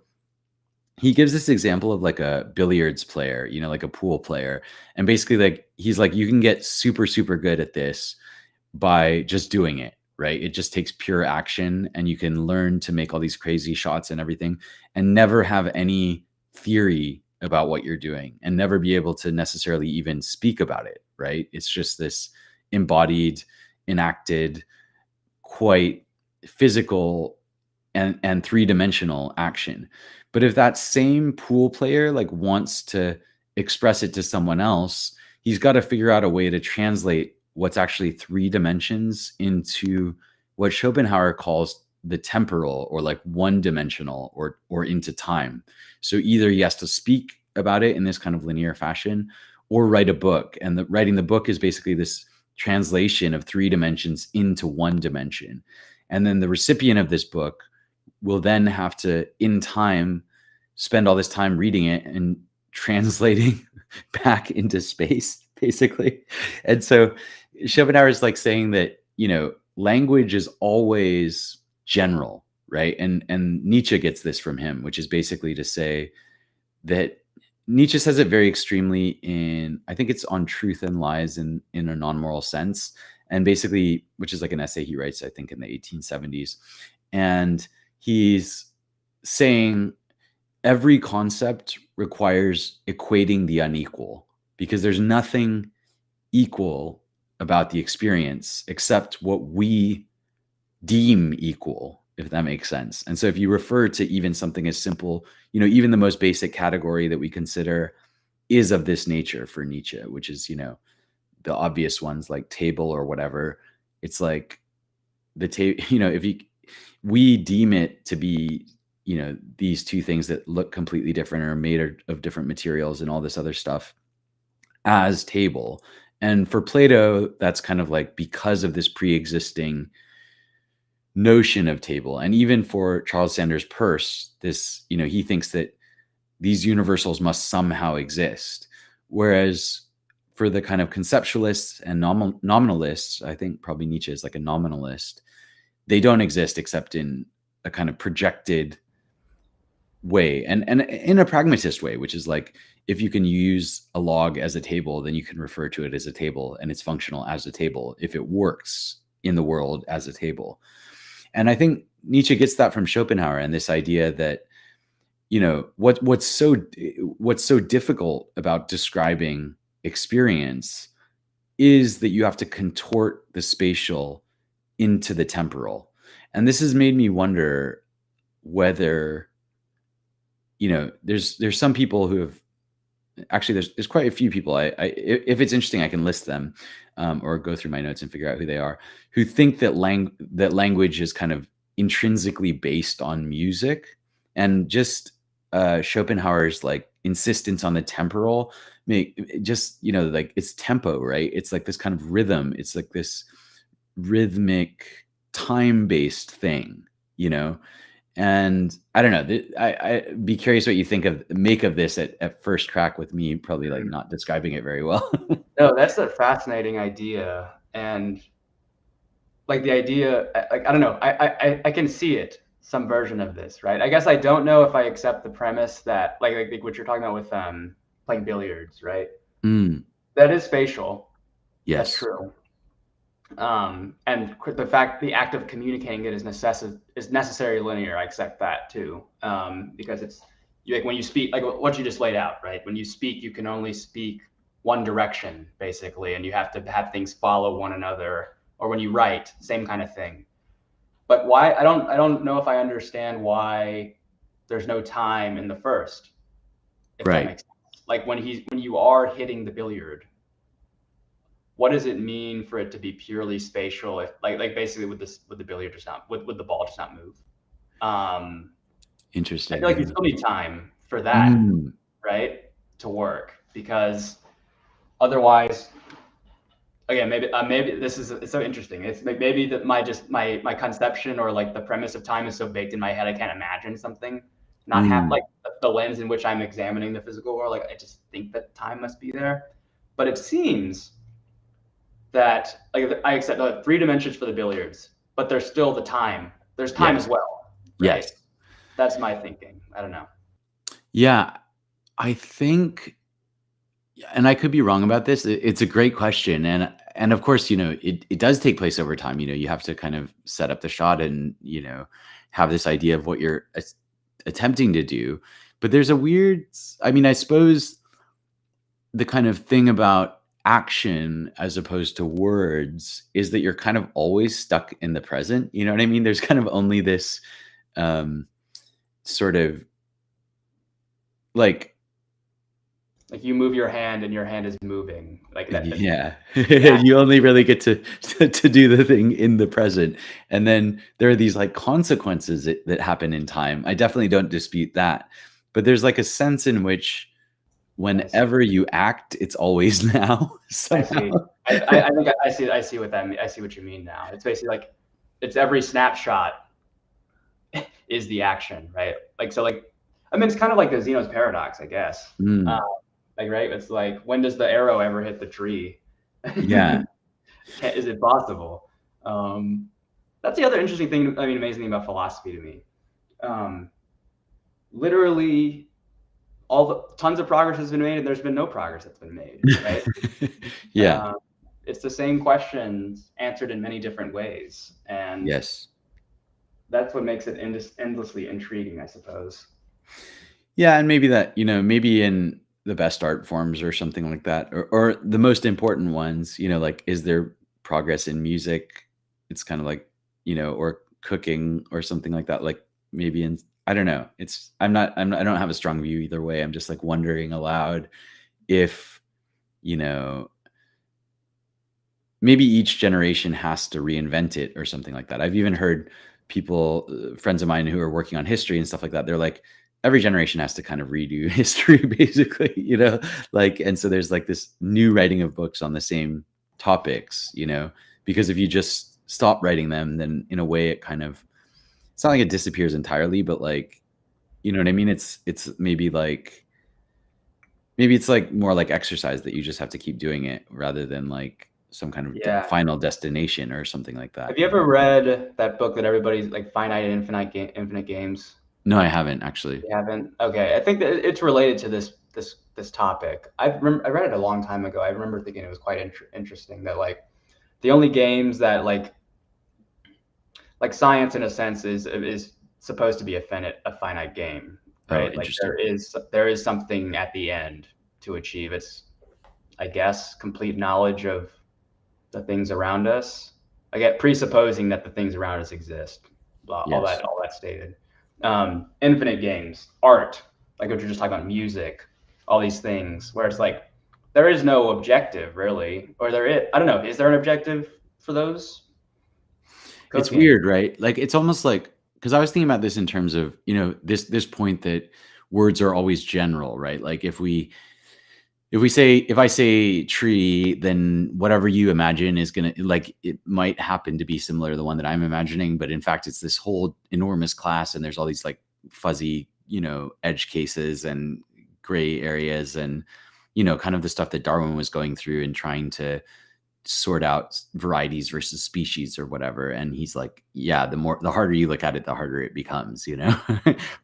he gives this example of like a billiards player, you know, like a pool player. And basically, like, he's like, you can get super, super good at this by just doing it, right? It just takes pure action and you can learn to make all these crazy shots and everything and never have any theory about what you're doing and never be able to necessarily even speak about it, right? It's just this embodied, enacted, quite physical and three-dimensional action. But if that same pool player like wants to express it to someone else, he's got to figure out a way to translate what's actually 3 dimensions into what Schopenhauer calls the temporal, or like one-dimensional, or into time. So either he has to speak about it in this kind of linear fashion or write a book. And writing the book is basically this translation of 3 dimensions into 1 dimension. And then the recipient of this book will then have to, in time, spend all this time reading it and translating back into space, basically. And so Schopenhauer is like saying that, language is always general, right? And Nietzsche gets this from him, which is basically to say that Nietzsche says it very extremely in, I think it's on Truth and Lies in a non-moral sense. And basically, which is like an essay he writes, I think, in the 1870s. And he's saying every concept requires equating the unequal, because there's nothing equal about the experience except what we deem equal, if that makes sense. And so if you refer to even something as simple, even the most basic category that we consider is of this nature for Nietzsche, which is, the obvious ones like table or whatever. It's like the table, if we deem it to be, these two things that look completely different or are made of different materials and all this other stuff as table. And for Plato, that's kind of like because of this pre-existing notion of table. And even for Charles Sanders Peirce, this, he thinks that these universals must somehow exist. Whereas for the kind of conceptualists and nominalists, I think probably Nietzsche is like a nominalist, they don't exist except in a kind of projected way and in a pragmatist way, which is like, if you can use a log as a table, then you can refer to it as a table and it's functional as a table if it works in the world as a table. And I think Nietzsche gets that from Schopenhauer, and this idea that, what's so difficult about describing experience is that you have to contort the spatial into the temporal. And this has made me wonder whether, there's some people who have actually, there's quite a few people. If it's interesting, I can list them, or go through my notes and figure out who they are, who think that language is kind of intrinsically based on music, and just Schopenhauer's like insistence on the temporal, like it's tempo, right? It's like this kind of rhythm. It's like this rhythmic time-based thing, and I don't know. I'd be curious what you make of this at first crack with me, probably like not describing it very well. No, that's a fascinating idea. And like the idea, like, I don't know, I can see it, some version of this, right? I guess I don't know if I accept the premise that like what you're talking about with playing billiards, right? Mm, That is spatial. That's yes. true. And the act of communicating it is necessary linear. I accept that too, because it's like when you speak, like what you just laid out, right? When you speak, you can only speak one direction basically, and you have to have things follow one another. Or when you write, same kind of thing. But why? I don't know if I understand why there's no time in the first, if that Right. makes sense. Like when you are hitting the billiard, what does it mean for it to be purely spatial if like basically with the billiard just not with the ball just not move? I Interesting. feel like you still need time for that, Mm, right? To work, because otherwise, again, maybe this is, it's so interesting. It's maybe that my conception or like the premise of time is so baked in my head, I can't imagine something not have mm, like the lens in which I'm examining the physical world. Like I just think that time must be there, but it seems that like I accept three dimensions for the billiards, but there's still the time. There's time yes. as well, right? Yes. That's my thinking. I don't know. Yeah. I think, and I could be wrong about this. It's a great question, and of course, it does take place over time. You have to kind of set up the shot and have this idea of what you're attempting to do. But there's a weird. I mean, I suppose the kind of thing about action as opposed to words is that you're kind of always stuck in the present. You know what I mean? There's kind of only this um, sort of like, Like you move your hand and your hand is moving like that. yeah, The act. you only really get to do the thing in the present, and then there are these like consequences that happen in time. I definitely don't dispute that, but there's like a sense in which I see. whenever you act, it's always now I somehow. see. I think I see what that mean. I see what you mean now. It's basically like it's every snapshot is the action, right? Like so, like I mean, it's kind of like the Zeno's paradox, I guess. Mm, Like, right? It's like, when does the arrow ever hit the tree? Yeah. Is it possible? Um, that's the other interesting thing. I mean, amazing thing about philosophy to me. Um, Literally, all the tons of progress has been made, and there's been no progress that's been made. Right? Yeah. Um, it's the same questions answered in many different ways, and Yes. that's what makes it endlessly intriguing, I suppose. Yeah, and maybe that, maybe in the best art forms or something like that, or the most important ones, like, is there progress in music? It's kind of like, or cooking or something like that. Like maybe in, I don't know. I don't have a strong view either way. I'm just like wondering aloud if, you know, maybe each generation has to reinvent it or something like that. I've even heard people, friends of mine who are working on history and stuff like that. They're like, every generation has to kind of redo history, basically, like, and so there's like this new writing of books on the same topics, because if you just stop writing them, then in a way it kind of, it's not like it disappears entirely, but like, you know what I mean? It's maybe it's like more like exercise that you just have to keep doing it rather than like some kind of Yeah. final destination or something like that. Have you ever read that book that everybody's like, Finite and Infinite Games? No, I haven't actually. You haven't? Okay, I think that it's related to this topic. I read it a long time ago. I remember thinking it was quite interesting that, like, the only games that, like science in a sense is supposed to be a finite game, Oh, right? Like, interesting. there is something at the end to achieve. It's, I guess, complete knowledge of the things around us. I get presupposing that the things around us exist. Yes. All that stated. Infinite games, art, like what you're just talking about, music, all these things, where it's like there is no objective really, or there is. I don't know. Is there an objective for those? It's Cooking. weird, right? Like it's almost like, because I was thinking about this in terms of, this point that words are always general, right? Like if I say tree, then whatever you imagine is gonna, like, it might happen to be similar to the one that I'm imagining, but in fact it's this whole enormous class and there's all these like fuzzy, edge cases and gray areas and, kind of the stuff that Darwin was going through and trying to sort out varieties versus species or whatever. And he's like, yeah, the harder you look at it, the harder it becomes,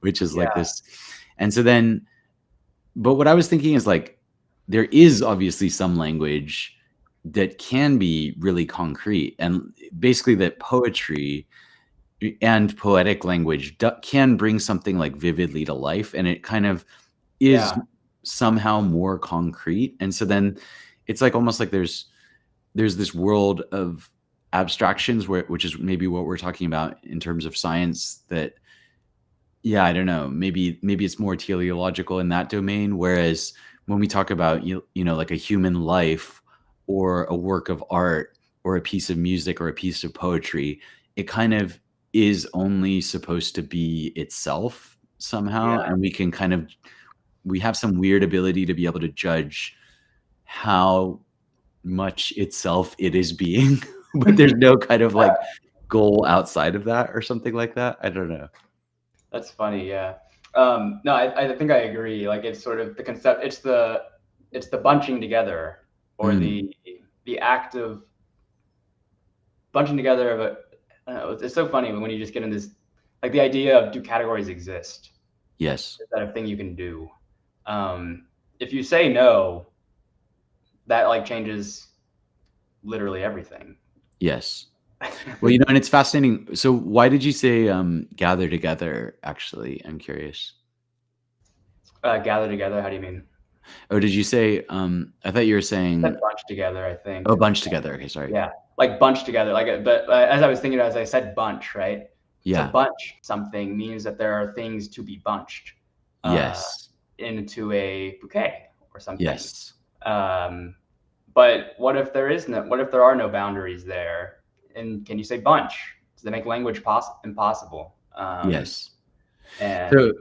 which is like Yeah, this. And so then, but what I was thinking is like, there is obviously some language that can be really concrete, and basically that poetry and poetic language can bring something like vividly to life, and it kind of is yeah, somehow more concrete. And so then it's like almost like there's this world of abstractions which is maybe what we're talking about in terms of science, that, yeah, I don't know, maybe it's more teleological in that domain, whereas when we talk about, like a human life or a work of art or a piece of music or a piece of poetry, it kind of is only supposed to be itself somehow, yeah. and we have some weird ability to be able to judge how much itself it is being, but there's no kind of like goal outside of that or something like that. I don't know. That's funny. Yeah. No, I think I agree. Like, it's sort of the concept. It's the bunching together, or Mm, the act of bunching together of a. I don't know, it's so funny when you just get in this, like, the idea of, do categories exist? yes. Is that a thing you can do? Um, if you say no, that, like, changes literally everything. Yes. Well, and it's fascinating. So why did you say, gather together, actually? I'm curious. Gather together. How do you mean? Oh, did you say, I thought you were I said saying, bunch together, I oh, think. bunch together. Okay, sorry. Yeah, like bunch together. Like, but as I was thinking, as I said, bunch, right? To Yeah. bunch something means that there are things to be bunched uh, Yes. into a bouquet or something. Yes. Um, but what if there is no? What if there are no boundaries there? And can you say bunch? Does that make language impossible? Yes. And So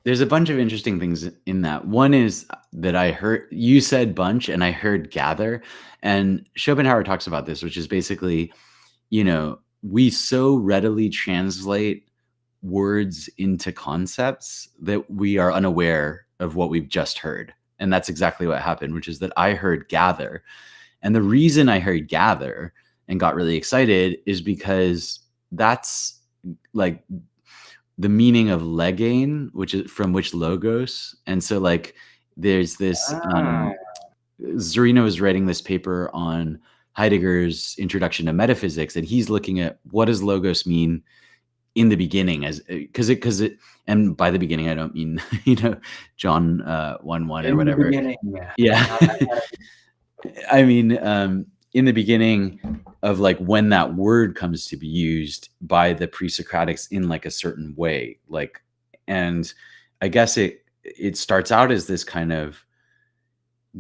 there's a bunch of interesting things in that. One is that I heard you said bunch and I heard gather. And Schopenhauer talks about this, which is basically, we so readily translate words into concepts that we are unaware of what we've just heard. And that's exactly what happened, which is that I heard gather. And the reason I heard gather and got really excited is because that's like the meaning of legain, which is from which logos. And so like there's this Ah, Zorino is writing this paper on Heidegger's Introduction to Metaphysics, and he's looking at what does logos mean in the beginning, as because it, and by the beginning I don't mean John 1:1 or in the whatever. beginning, yeah. Yeah. I mean, in the beginning of like when that word comes to be used by the pre-Socratics in like a certain way, like, and I guess it starts out as this kind of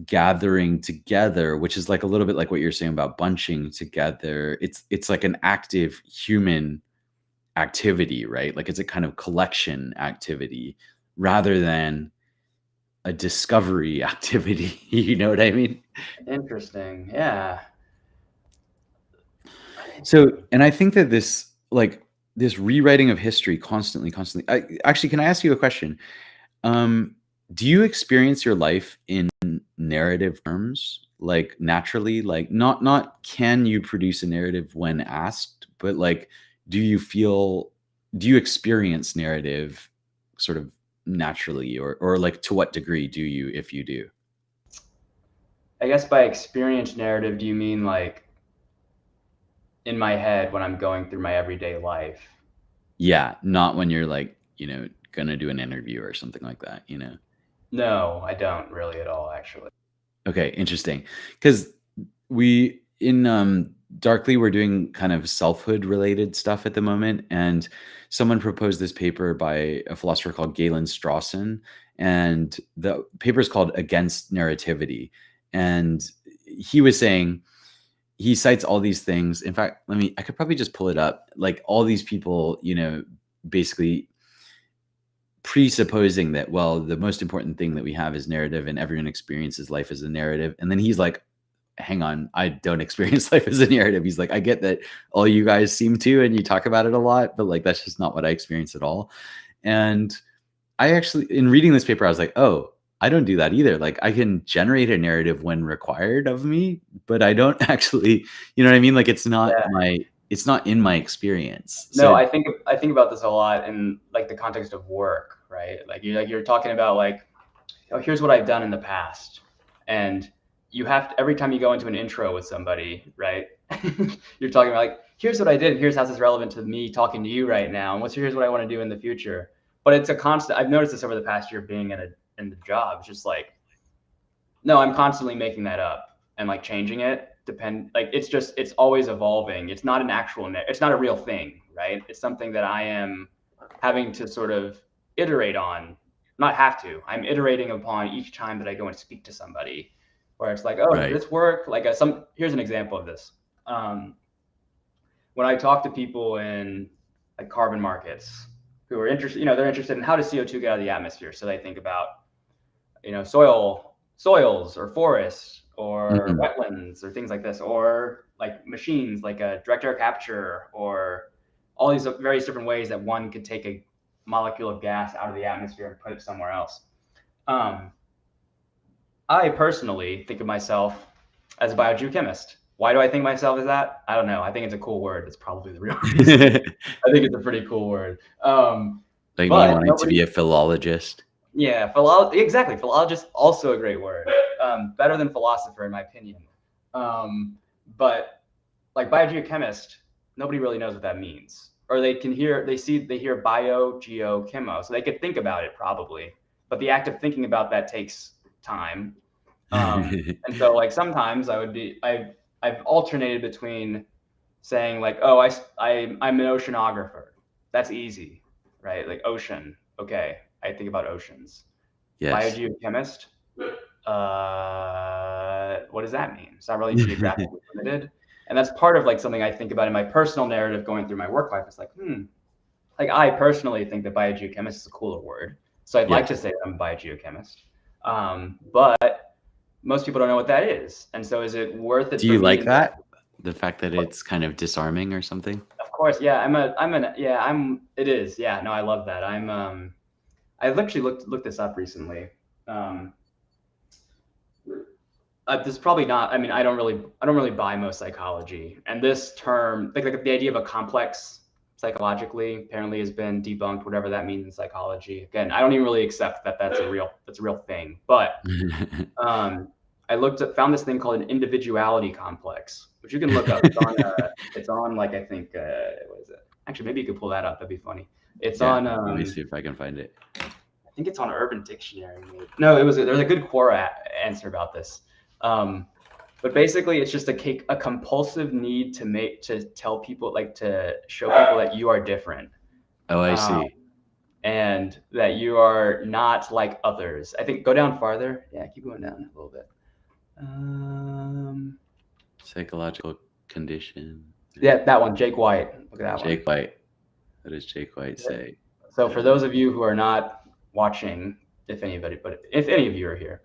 gathering together, which is like a little bit like what you're saying about bunching together. It's like an active human activity, right? Like it's a kind of collection activity rather than a discovery activity. You know what I mean? Interesting. Yeah. So, and I think that this rewriting of history constantly, actually, can I ask you a question? Do you experience your life in narrative terms, like naturally, like not can you produce a narrative when asked, but like, do you experience narrative sort of naturally, or like to what degree do you, if you do? I guess by experience narrative, do you mean like in my head when I'm going through my everyday life? Yeah, not when you're like, gonna do an interview or something like that, No, I don't really at all, actually. Okay, interesting. Because we in Darkly, we're doing kind of selfhood related stuff at the moment, and someone proposed this paper by a philosopher called Galen Strawson, and the paper is called Against Narrativity. And he was saying he cites all these things. In fact, I could probably just pull it up. Like all these people, basically presupposing that, well, the most important thing that we have is narrative and everyone experiences life as a narrative. And then he's like, hang on, I don't experience life as a narrative. He's like, I get that all you guys seem to, and you talk about it a lot, but like, that's just not what I experience at all. And I actually, in reading this paper, I was like, oh, I don't do that either. Like I can generate a narrative when required of me, but I don't actually, you know what I mean? Like Yeah. it's not in my experience. No, So I think about this a lot in like the context of work, right? You're talking about like, oh, here's what I've done in the past. And you have to, every time you go into an intro with somebody, right? You're talking about like, here's what I did, here's how this is relevant to me talking to you right now, and here's what I want to do in the future. But it's a constant. I've noticed this over the past year being in the job. It's just like, no, I'm constantly making that up and like changing it. It's always evolving. It's not an actual it's not a real thing, right? It's something that I am having to sort of iterate on. Not have to. I'm iterating upon each time that I go and speak to somebody, where it's like, oh, right. this work. Like here's an example of this. When I talk to people in like carbon markets who are interested, they're interested in how does CO2 get out of the atmosphere. So they think about, soils or forests or Mhm. wetlands or things like this, or like machines like a direct air capture, or all these various different ways that one could take a molecule of gas out of the atmosphere and put it somewhere else. Um, I personally think of myself as a biogeochemist. Why do I think of myself as that? I don't know. I think it's a cool word. It's probably the real reason. I think it's a pretty cool word. Like me But wanting to nobody, be a philologist. yeah, philology, exactly. Philologist, also a great word. Better than philosopher, in my opinion. But like biogeochemist, nobody really knows what that means. Or they hear bio, geo, chemo. So they could think about it probably. But the act of thinking about that takes time. And so like sometimes I've alternated between saying like, oh, I'm an oceanographer. That's easy, right? Like ocean. Okay, I think about oceans. Yes. Biogeochemist. What does that mean? It's not really geographically limited. And that's part of like something I think about in my personal narrative going through my work life. It's like, like I personally think that biogeochemist is a cooler word. So I'd like Yes. to say I'm a biogeochemist. But most people don't know what that is. And so is it worth it Do for you me like to, that? The fact that it's kind of disarming or something? of course, yeah, it is. Yeah, no, I love that. I've actually looked this up recently. Um, This is probably not. I mean, I don't really buy most psychology, and this term, like the idea of a complex psychologically, apparently has been debunked. Whatever that means in psychology. Again, I don't even really accept that that's a real thing. But I found this thing called an individuality complex, which you can look up. It's on like I think what is it? Actually, maybe you could pull that up. That'd be funny. It's Yeah, on. let me see if I can find it. I think it's on Urban Dictionary. Maybe. No, there's a good Quora answer about this. But basically, it's just a compulsive need to tell people, like to show people that you are different. Oh, I see. And that you are not like others. I think go down farther. Yeah, keep going down a little bit. Psychological condition. Yeah, that one, Jake White. Look at that one. Jake White. What does Jake White say? So for those of you who are not watching, if any of you are here,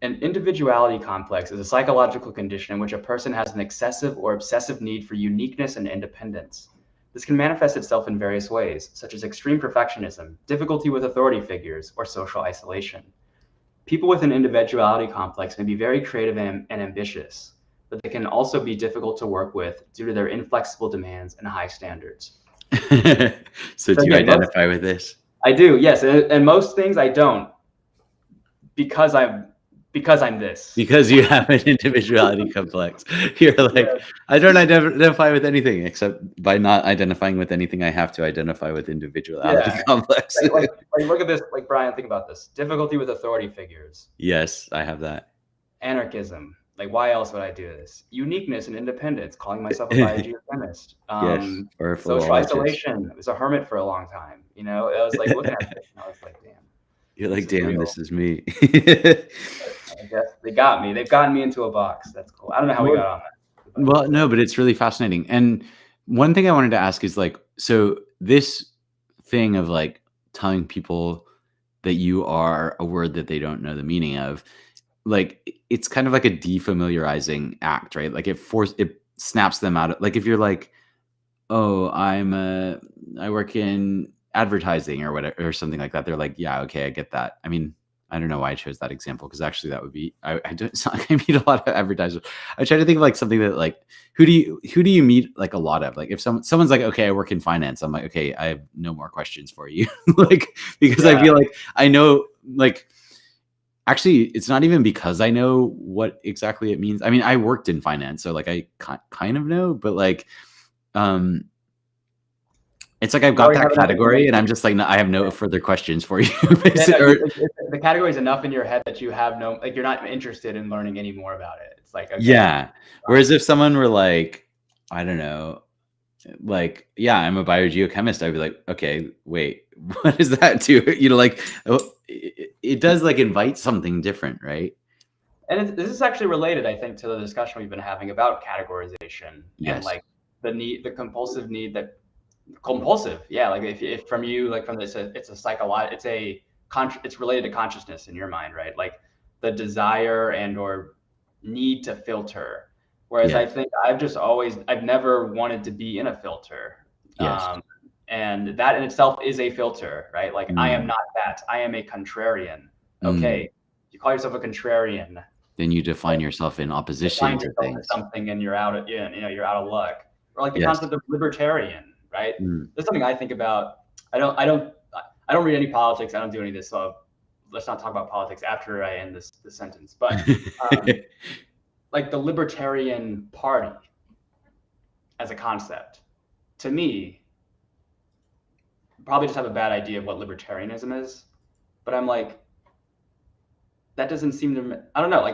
an individuality complex is a psychological condition in which a person has an excessive or obsessive need for uniqueness and independence. This can manifest itself in various ways, such as extreme perfectionism, difficulty with authority figures, or social isolation. People with an individuality complex may be very creative and ambitious, but they can also be difficult to work with due to their inflexible demands and high standards. So do you identify with this? I do, yes. And most things I don't, because I'm this. Because you have an individuality complex. You're like, yeah. I don't identify with anything except by not identifying with anything. I have to identify with individuality complex. Like, look at this, like Brian, think about this. Difficulty with authority figures. Yes, I have that. Anarchism. Like, why else would I do this? Uniqueness and independence, calling myself a biogeochemist. Yes, or social isolation. I was a hermit for a long time. You know, I was like looking at this and I was like, damn. You're like, damn, this is me. I guess they got me. They've gotten me into a box. That's cool. I don't know how we got on that. Well, no, but it's really fascinating. And one thing I wanted to ask is like, so this thing of like telling people that you are a word that they don't know the meaning of, like it's kind of like a defamiliarizing act, right? Like it snaps them out. Like if you're like, oh, I work in advertising or whatever, or something like that. They're like, yeah, okay, I get that. I mean, I don't know why I chose that example, because actually that would be, I don't, it's not like I meet a lot of advertisers. I try to think of like something that like, who do you meet like a lot of? Like if someone's like, okay, I work in finance. I'm like, okay, I have no more questions for you. Like, because I feel like I know, like, actually, it's not even because I know what exactly it means. I mean, I worked in finance, so like I kind of know, but like, it's like I've got that category, and I'm just like, no, I have no further questions for you. The category is enough in your head that you have no, like, you're not interested in learning any more about it. It's like, okay. Yeah. Whereas if someone were like, I don't know, like, yeah, I'm a biogeochemist, I'd be like, okay, wait, what does that do? You know, like, it does like invite something different, right? And this is actually related, I think, to the discussion we've been having about categorization. Yes. And like the compulsive need that. Compulsive, yeah. Like if from you, like from this, it's related to consciousness in your mind, right? Like the desire and or need to filter. Whereas I think I've never wanted to be in a filter. Yes. And that in itself is a filter, right? Like I am not that. I am a contrarian. Okay, you call yourself a contrarian, then you define yourself in opposition to things. Something, and you're out of you're out of luck. Or like the concept of libertarian. Right. There's something I think about. I don't read any politics. I don't do any of this. So let's not talk about politics after I end this sentence. But like the Libertarian Party as a concept, to me, probably just have a bad idea of what libertarianism is. But I'm like, that doesn't seem to. I don't know.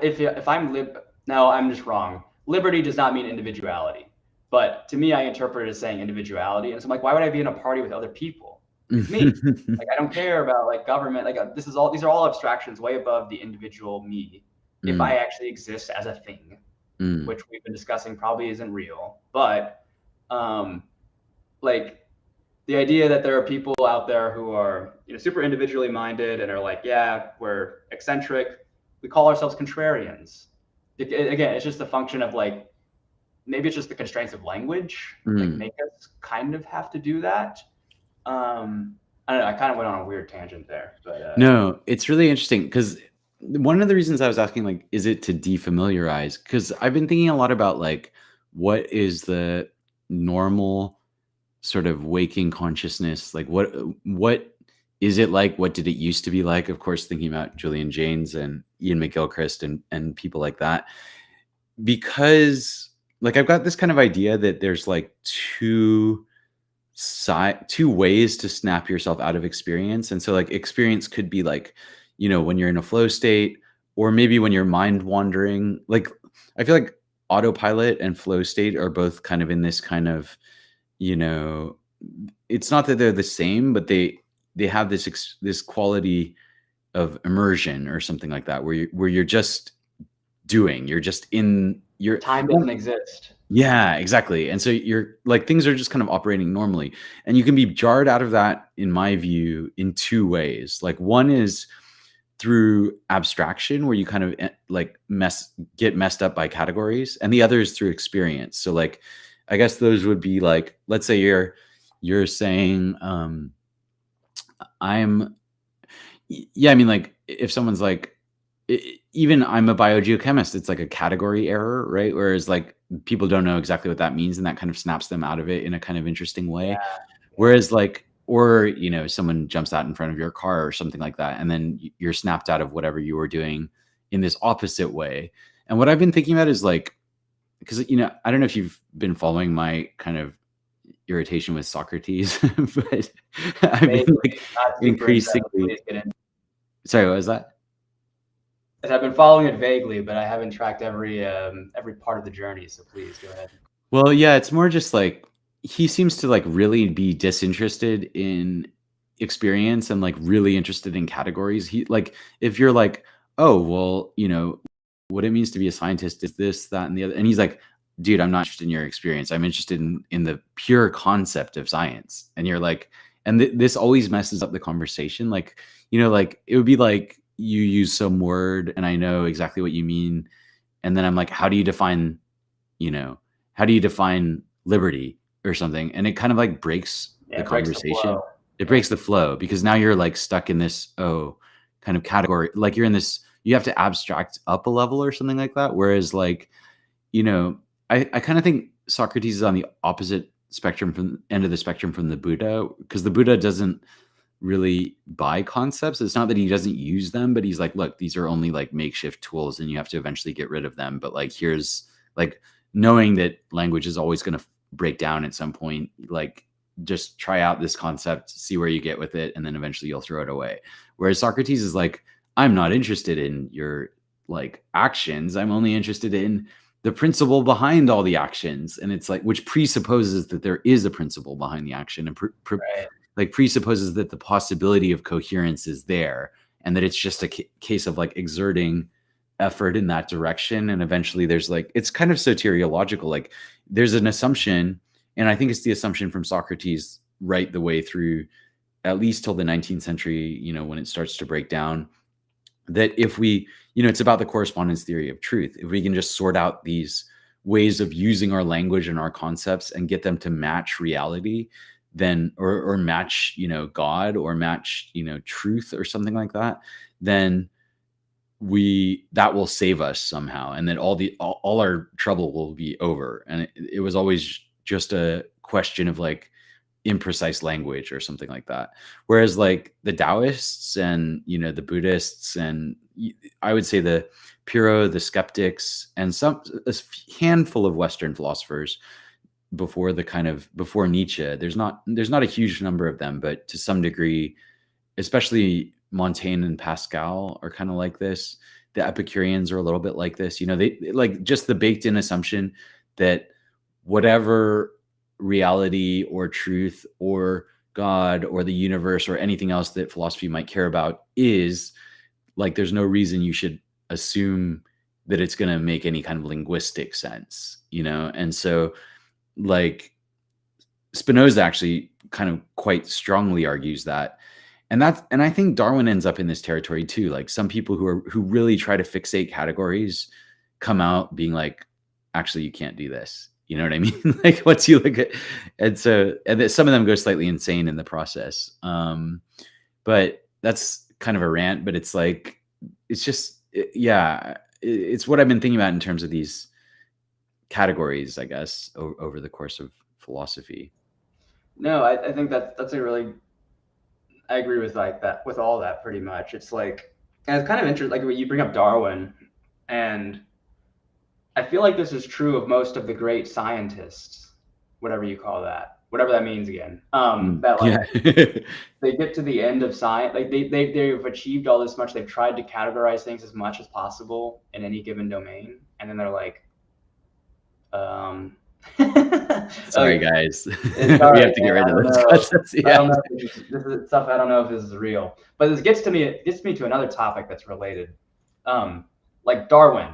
If I'm no, I'm just wrong. Liberty does not mean individuality. But to me, I interpret it as saying individuality. And so I'm like, why would I be in a party with other people? Me. Like, I don't care about like government. Like these are all abstractions way above the individual me. If I actually exist as a thing, which we've been discussing probably isn't real. But like the idea that there are people out there who are, super individually minded and are like, yeah, we're eccentric. We call ourselves contrarians. Again, it's just a function of like, maybe it's just the constraints of language, like make us kind of have to do that. I don't know. I kind of went on a weird tangent there, but no, it's really interesting because one of the reasons I was asking, like, is it to defamiliarize? Because I've been thinking a lot about like what is the normal sort of waking consciousness, like what is it like? What did it used to be like? Of course, thinking about Julian Jaynes and Ian McGilchrist and people like that, because like I've got this kind of idea that there's like two ways to snap yourself out of experience. And so like experience could be like, when you're in a flow state, or maybe when you're mind wandering. Like I feel like autopilot and flow state are both kind of in this kind of, you know, it's not that they're the same, but they have this quality of immersion or something like that, where you're just doing, you're just in you're Time doesn't exist. yeah, exactly. And so you're like things are just kind of operating normally. And you can be jarred out of that, in my view, in two ways. Like one is through abstraction, where you kind of like get messed up by categories, and the other is through experience. So like I guess those would be like, let's say you're saying I'm yeah, I mean, like if someone's like even I'm a biogeochemist, it's like a category error, right? Whereas like people don't know exactly what that means, and that kind of snaps them out of it in a kind of interesting way. Yeah. Whereas like, or someone jumps out in front of your car or something like that, and then you're snapped out of whatever you were doing in this opposite way. And what I've been thinking about is like, because I don't know if you've been following my kind of irritation with Socrates, but I've been Vaguely, like not super in depth. increasingly. Please get in. Sorry, what was that? I've been following it vaguely, but I haven't tracked every part of the journey. So please go ahead. Well, yeah, it's more just like he seems to like really be disinterested in experience and like really interested in categories. He like if you're like, oh, well, what it means to be a scientist is this, that, and the other. And he's like, dude, I'm not interested in your experience. I'm interested in the pure concept of science. And you're like, and this always messes up the conversation. Like, like it would be like you use some word and I know exactly what you mean. And then I'm like, you know, how do you define liberty or something? And it kind of like breaks Yeah, the it breaks the conversation. flow. It breaks the flow because now you're like stuck in this, kind of category. Like you're in this, you have to abstract up a level or something like that. Whereas like, I kind of think Socrates is on the opposite spectrum from end of the spectrum from the Buddha, because the Buddha doesn't really buy concepts. It's not that he doesn't use them, but he's like, look, these are only like makeshift tools and you have to eventually get rid of them. But like, here's like knowing that language is always going to break down at some point, like just try out this concept, see where you get with it, and then eventually you'll throw it away. Whereas Socrates is like, I'm not interested in your like actions. I'm only interested in the principle behind all the actions. And it's like, which presupposes that there is a principle behind the action, and Right. like presupposes that the possibility of coherence is there, and that it's just a case of like exerting effort in that direction. And eventually there's like, it's kind of soteriological. Like there's an assumption, and I think it's the assumption from Socrates right the way through at least till the 19th century, when it starts to break down, that if we, it's about the correspondence theory of truth. If we can just sort out these ways of using our language and our concepts and get them to match reality, then, or match, God, or match, truth or something like that, then that will save us somehow. And then all our trouble will be over. And it was always just a question of like imprecise language or something like that. Whereas like the Taoists and, the Buddhists, and I would say the Puro, the skeptics, and a handful of Western philosophers before Nietzsche, there's not a huge number of them, but to some degree, especially Montaigne and Pascal are kind of like this. The Epicureans are a little bit like this. They like just the baked in assumption that whatever reality or truth or God or the universe or anything else that philosophy might care about is, like, there's no reason you should assume that it's going to make any kind of linguistic sense, And so like Spinoza actually kind of quite strongly argues that. And I think Darwin ends up in this territory too. Like some people who really try to fixate categories come out being like, actually, you can't do this. You know what I mean? Like once you look at, and some of them go slightly insane in the process. But that's kind of a rant, but it's like, it's just it's what I've been thinking about in terms of these categories, I guess, over the course of philosophy. No, I think that's a really, I agree with like that, with all that pretty much. It's like, and it's kind of interesting, like when you bring up Darwin, and I feel like this is true of most of the great scientists, whatever you call that, whatever that means again. That like Yeah. they get to the end of science, like they've achieved all this much, they've tried to categorize things as much as possible in any given domain, and then they're like, um, Sorry, like, guys. it's We all right, have to get man. rid I of don't those know. concepts. I Yeah. don't know if this is stuff. I don't know if this is real. But this gets to me. It gets me to another topic that's related. Like Darwin,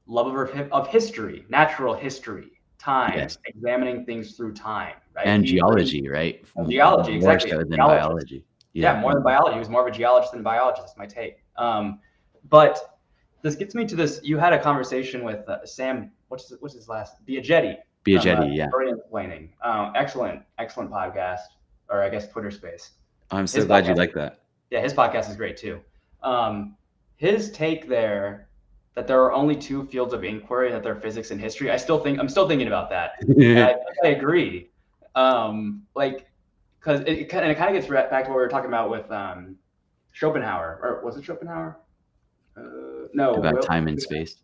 love of history, natural history, time, Yes. examining things through time, right? And geology, right? Geology, More exactly. A so than geologist. biology. Yeah, Yeah. more than biology. He was more of a geologist than a biologist. My take. But this gets me to this. You had a conversation with Sam. What's his last? Biagetti from Biagetti, yeah. Freudian Explaining. Excellent podcast, or I guess Twitter Space. I'm so His glad you podcast, like that. yeah, his podcast is great too. His take there, that there are only two fields of inquiry, that they're physics and history. I'm still thinking about that. And I think I agree. Like, because it kind of gets back to what we were talking about with Schopenhauer, or was it Schopenhauer? No. About time and space.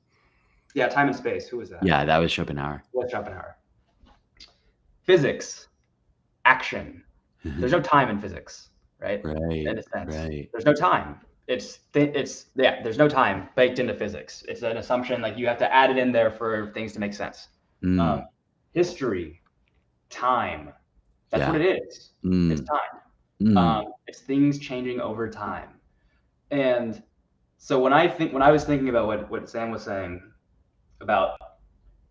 Yeah, time and space. Who was that? Yeah, that was Schopenhauer. What's Schopenhauer? Physics, action. There's no time in physics, right? Right. In a sense, Right. there's no time. There's no time baked into physics. It's an assumption, like you have to add it in there for things to make sense. History, time. That's what it is. It's time. It's things changing over time. And so when I was thinking about what Sam was saying about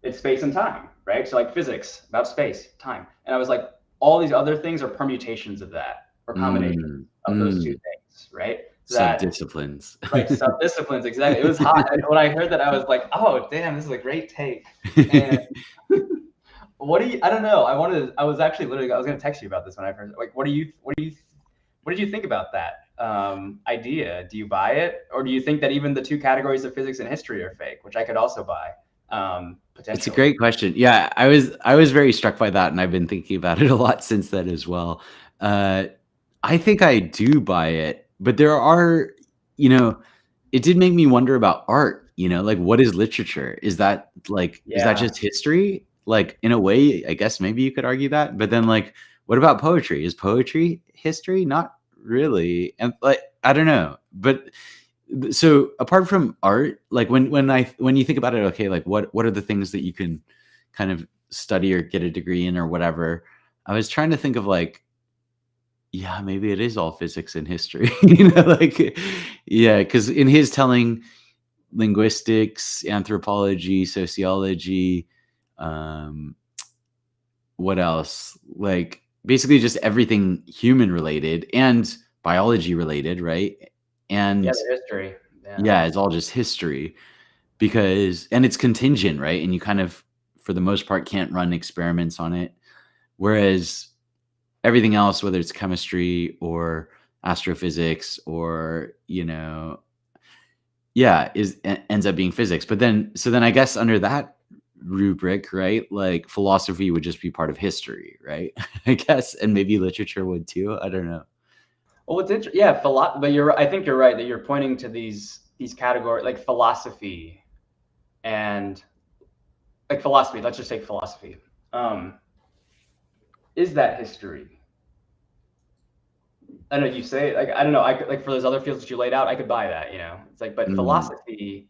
it's space and time, right? So like physics about space, time. And I was like, all these other things are permutations of that, or combinations of those two things, right? Subdisciplines. Like subdisciplines, exactly. It was hot. When I heard that, I was like, oh damn, this is a great take. And I don't know. I was gonna text you about this when I first, like, what did you think about that idea? Do you buy it? Or do you think that even the two categories of physics and history are fake, which I could also buy? Potentially. It's a great question. Yeah, I was very struck by that, and I've been thinking about it a lot since then as well. I think I do buy it, but there are, it did make me wonder about art. Like, what is literature? Is that is that just history? Like, in a way, I guess maybe you could argue that. But then, like, what about poetry? Is poetry history? Not really. And like, I don't know. But so apart from art, like when you think about it, okay, like what are the things that you can kind of study or get a degree in or whatever? I was trying to think of like, yeah, maybe it is all physics and history, because in his telling, linguistics, anthropology, sociology, what else? Like basically just everything human related and biology related, right? And the history. Yeah, it's all just history and it's contingent, right? And you kind of, for the most part, can't run experiments on it. Whereas everything else, whether it's chemistry or astrophysics or, ends up being physics. But then I guess under that rubric, right? Like philosophy would just be part of history, right? I guess, and maybe literature would too. I don't know. Well, it's interesting. Yeah, but I think you're right that you're pointing to these categories, like philosophy and like philosophy. Let's just take philosophy. Is that history? I know you say, like, I don't know. I could, like, for those other fields that you laid out, I could buy that. It's like, but philosophy,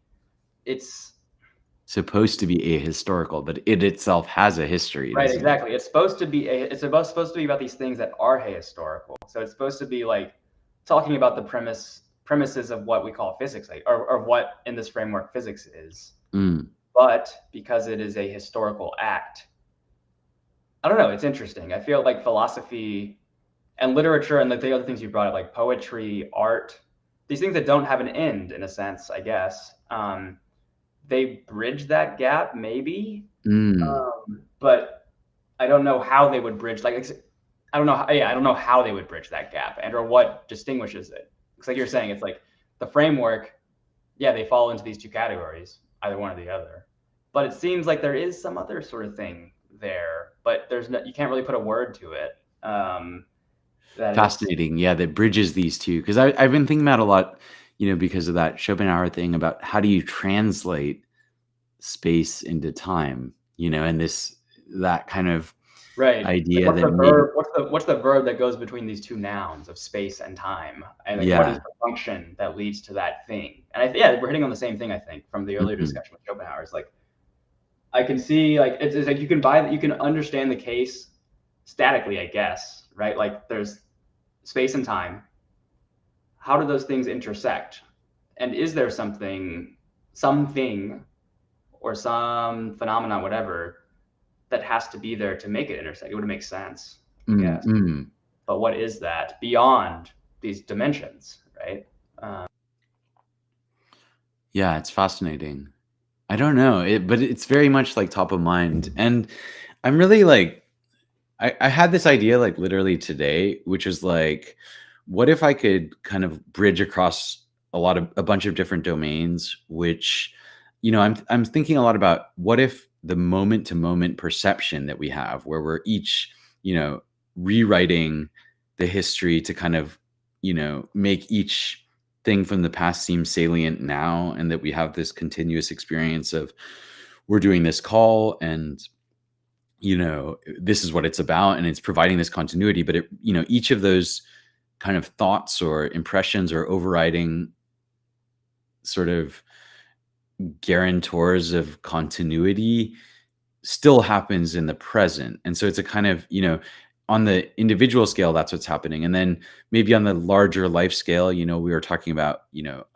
it's supposed to be ahistorical, but it itself has a history. Right, exactly. It's supposed to be supposed to be about these things that are ahistorical. So it's supposed to be like talking about the premises of what we call physics, like, or what in this framework physics is. But because it is a historical act, I don't know. It's interesting. I feel like philosophy and literature and the other things you brought up, like poetry, art, these things that don't have an end, in a sense, I guess. They bridge that gap, maybe. But I don't know how they would bridge. Like, I don't know. I don't know how they would bridge that gap, and or what distinguishes it. It's like you're saying. It's like the framework, yeah, they fall into these two categories, either one or the other. But it seems like there is some other sort of thing there, but you can't really put a word to it. That is, Fascinating. Yeah, that bridges these two. Because I've been thinking about a lot, because of that Schopenhauer thing about how do you translate space into time, and that kind of right. Like idea what's that the maybe, verb? What's the verb that goes between these two nouns of space and time? And like, what is yeah. the function that leads to that thing? And yeah, we're hitting on the same thing. I think from the earlier Mhm. discussion with Schopenhauer is like I can see like it's like you can understand the case statically, I guess, right? Like there's space and time. How do those things intersect? And is there something or some phenomena, whatever, that has to be there to make it intersect? It would make sense, I guess. Mm. But what is that beyond these dimensions, right? Yeah, it's fascinating. I don't know, but it's very much like top of mind. And I'm really like, I had this idea like literally today, which is like, what if I could kind of bridge across a bunch of different domains, which, I'm thinking a lot about what if the moment to moment perception that we have, where we're each, rewriting the history to kind of, make each thing from the past seem salient now, and that we have this continuous experience of we're doing this call and this is what it's about and it's providing this continuity, but each of those kind of thoughts or impressions or overriding sort of guarantors of continuity still happens in the present. And so it's a kind of, on the individual scale, that's what's happening. And then maybe on the larger life scale, we were talking about,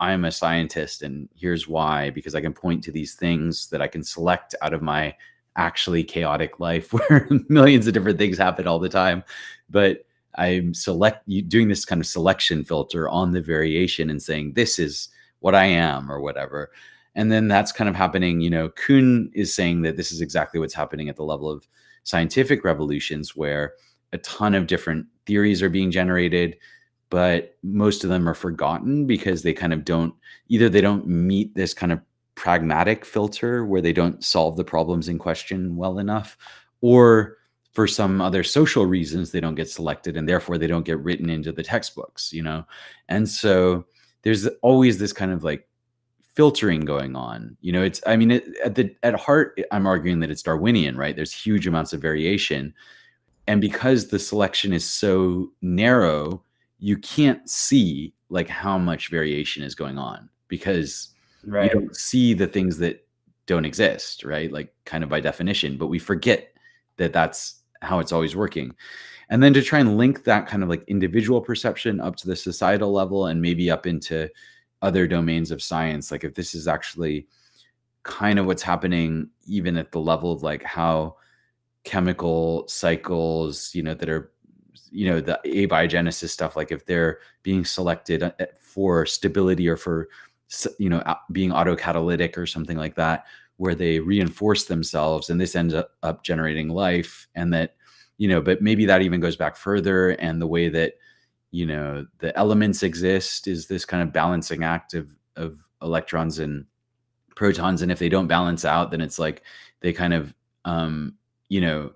I'm a scientist and here's why, because I can point to these things that I can select out of my actually chaotic life where millions of different things happen all the time. But doing this kind of selection filter on the variation and saying, this is what I am or whatever. And then that's kind of happening. Kuhn is saying that this is exactly what's happening at the level of scientific revolutions, where a ton of different theories are being generated, but most of them are forgotten because they kind of they don't meet this kind of pragmatic filter where they don't solve the problems in question well enough, or for some other social reasons, they don't get selected and therefore they don't get written into the textbooks, And so there's always this kind of like filtering going on. At heart, I'm arguing that it's Darwinian, right? There's huge amounts of variation. And because the selection is so narrow, you can't see like how much variation is going on because you Right. don't see the things that don't exist, right? Like kind of by definition, but we forget that that's how it's always working. And then to try and link that kind of like individual perception up to the societal level and maybe up into other domains of science, like if this is actually kind of what's happening even at the level of like how chemical cycles, that are, the abiogenesis stuff, like if they're being selected for stability or for, being autocatalytic or something like that, where they reinforce themselves and this ends up generating life. And that, but maybe that even goes back further. And the way that, the elements exist is this kind of balancing act of electrons and protons. And if they don't balance out, then it's like they kind of, you know,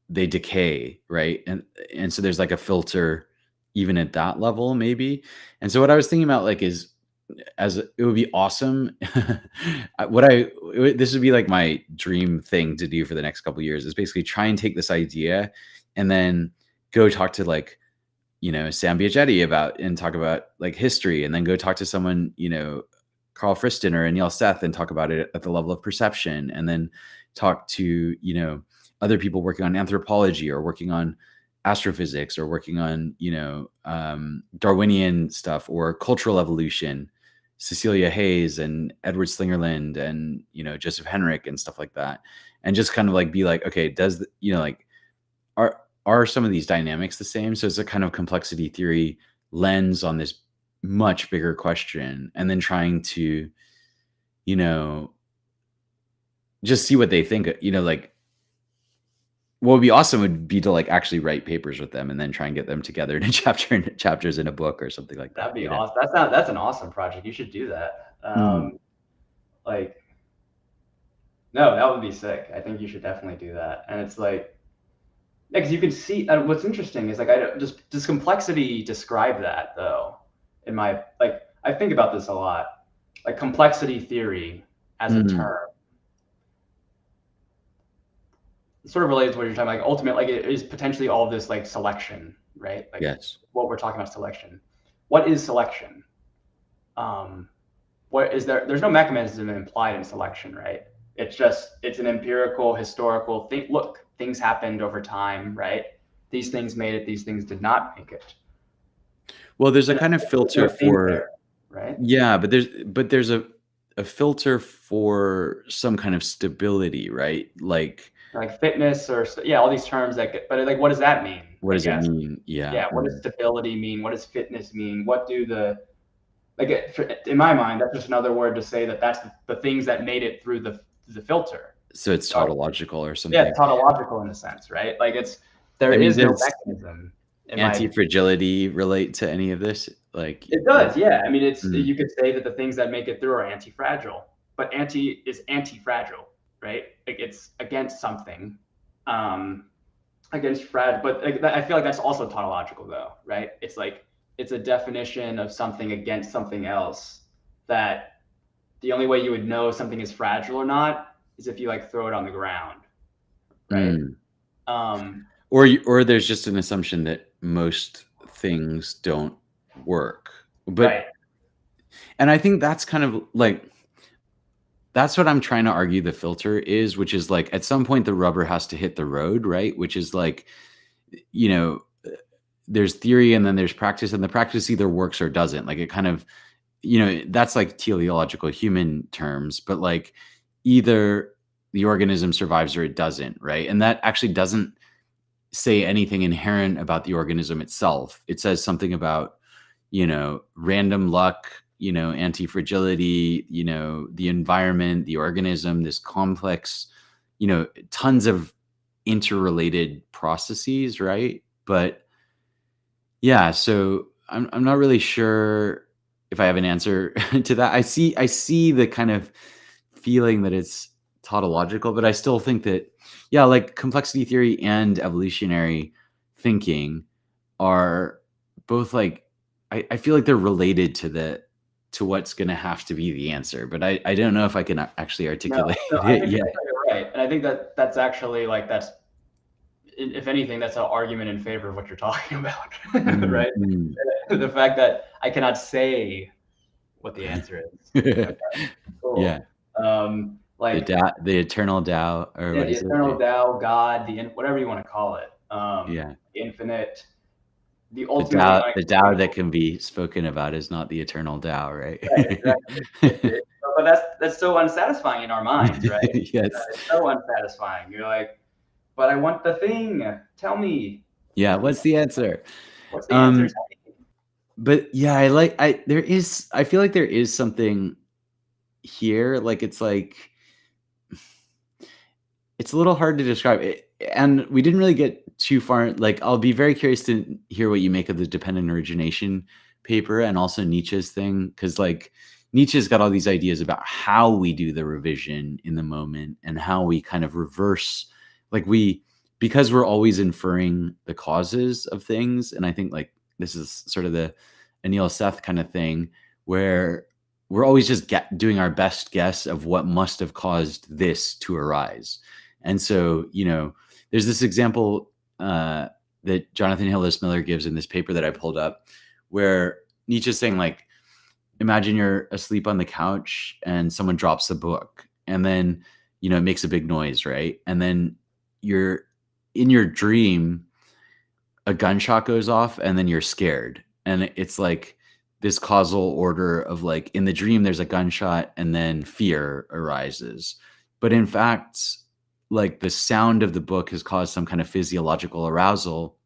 they decay, right? And so there's like a filter even at that level, maybe. And so what I was thinking about like is it would be awesome. This would be like my dream thing to do for the next couple of years is basically try and take this idea and then go talk to like, Sam Biagietti about and talk about like history, and then go talk to someone, Carl Friston or Neil Seth, and talk about it at the level of perception, and then talk to, other people working on anthropology or working on astrophysics or working on, Darwinian stuff or cultural evolution, Cecilia Hayes and Edward Slingerland and, Joseph Henrik and stuff like that. And just kind of like be like, okay, like, are some of these dynamics the same? So it's a kind of complexity theory lens on this much bigger question, and then trying to, just see what they think, like what would be awesome would be to like actually write papers with them and then try and get them together in a chapters in a book or something like that. That'd be awesome. That's an awesome project. You should do that. Mm, Like, no, that would be sick. I think you should definitely do that. And it's like, yeah, because you can see. What's interesting is like, I don't, just does complexity describe that though? In my like, I think about this a lot. Like complexity theory as a mm, term, sort of related to what you're talking about. Like ultimate, like it is potentially all of this like selection, right? Like yes. what we're talking about selection. What is selection? Um, what is there? There's no mechanism implied in selection, right? It's an empirical historical thing. Look, things happened over time, right? These things made it, these things did not make it. Well, there's a And kind of there's no filter theme for there, right? yeah, but there's a filter for some kind of stability, right? Like Like fitness or yeah, all these terms that get, but like what does that mean? what I does it guess. mean? Yeah. Yeah, what does stability mean? What does fitness mean? What do the like in my mind, that's just another word to say that that's the things that made it through the filter. So it's So tautological or yeah, something. it's tautological in a sense, right? Like there I mean, is no does mechanism in my anti-fragility relate to any of this? Like, it does, yeah. I mean it's mm, you could say that the things that make it through are anti-fragile, but anti is anti-fragile, right? Like it's against something. Um against fragile, but like, I feel like that's also tautological though, right? It's like it's a definition of something against something else that the only way you would know something is fragile or not is if you like throw it on the ground, right? mm. Um, Or there's just an assumption that most things don't work. right. And I think that's kind of like that's what I'm trying to argue the filter is, which is like at some point the rubber has to hit the road, right? Which is like, you know, there's theory and then there's practice, and the practice either works or doesn't. Like it kind of, that's like teleological human terms, but like either the organism survives or it doesn't, right? And that actually doesn't say anything inherent about the organism itself. It says something about, random luck, anti-fragility, the environment, the organism, this complex, tons of interrelated processes, right? But yeah, so I'm not really sure if I have an answer to that. I see the kind of feeling that it's tautological, but I still think that yeah, like complexity theory and evolutionary thinking are both like I feel like they're related to what's gonna have to be the answer, but I don't know if I can actually No, articulate no, I it think yet. you're right, and I think that that's actually like that's if anything, that's an argument in favor of what you're talking about, Mm, right? mm. The fact that I cannot say what the answer is. Okay, Yeah, cool. Like the eternal Tao, or yeah, what the is it? eternal Tao, God, whatever you want to call it, Yeah. infinite, the The ultimately Tao that unexplainable. can be spoken about is not the eternal Tao, right? Right, exactly. But that's so unsatisfying in our minds, right? Yes. It's so unsatisfying. You're like, but I want the thing. Tell me, Yeah, you what's the answer? what's the answer? Um, but yeah, I feel like there is something here, like, it's a little hard to describe it, and we didn't really get too far. Like, I'll be very curious to hear what you make of the dependent origination paper and also Nietzsche's thing, because like Nietzsche's got all these ideas about how we do the revision in the moment and how we kind of reverse, like because we're always inferring the causes of things. And I think like this is sort of the Anil Seth kind of thing where we're always just doing our best guess of what must have caused this to arise. And so, there's this example that Jonathan Hillis Miller gives in this paper that I pulled up, where Nietzsche's saying, like, imagine you're asleep on the couch and someone drops a book, and then, it makes a big noise, right? And then you're in your dream, a gunshot goes off, and then you're scared. And it's like this causal order of like in the dream, there's a gunshot, and then fear arises. But in fact, like the sound of the book has caused some kind of physiological arousal,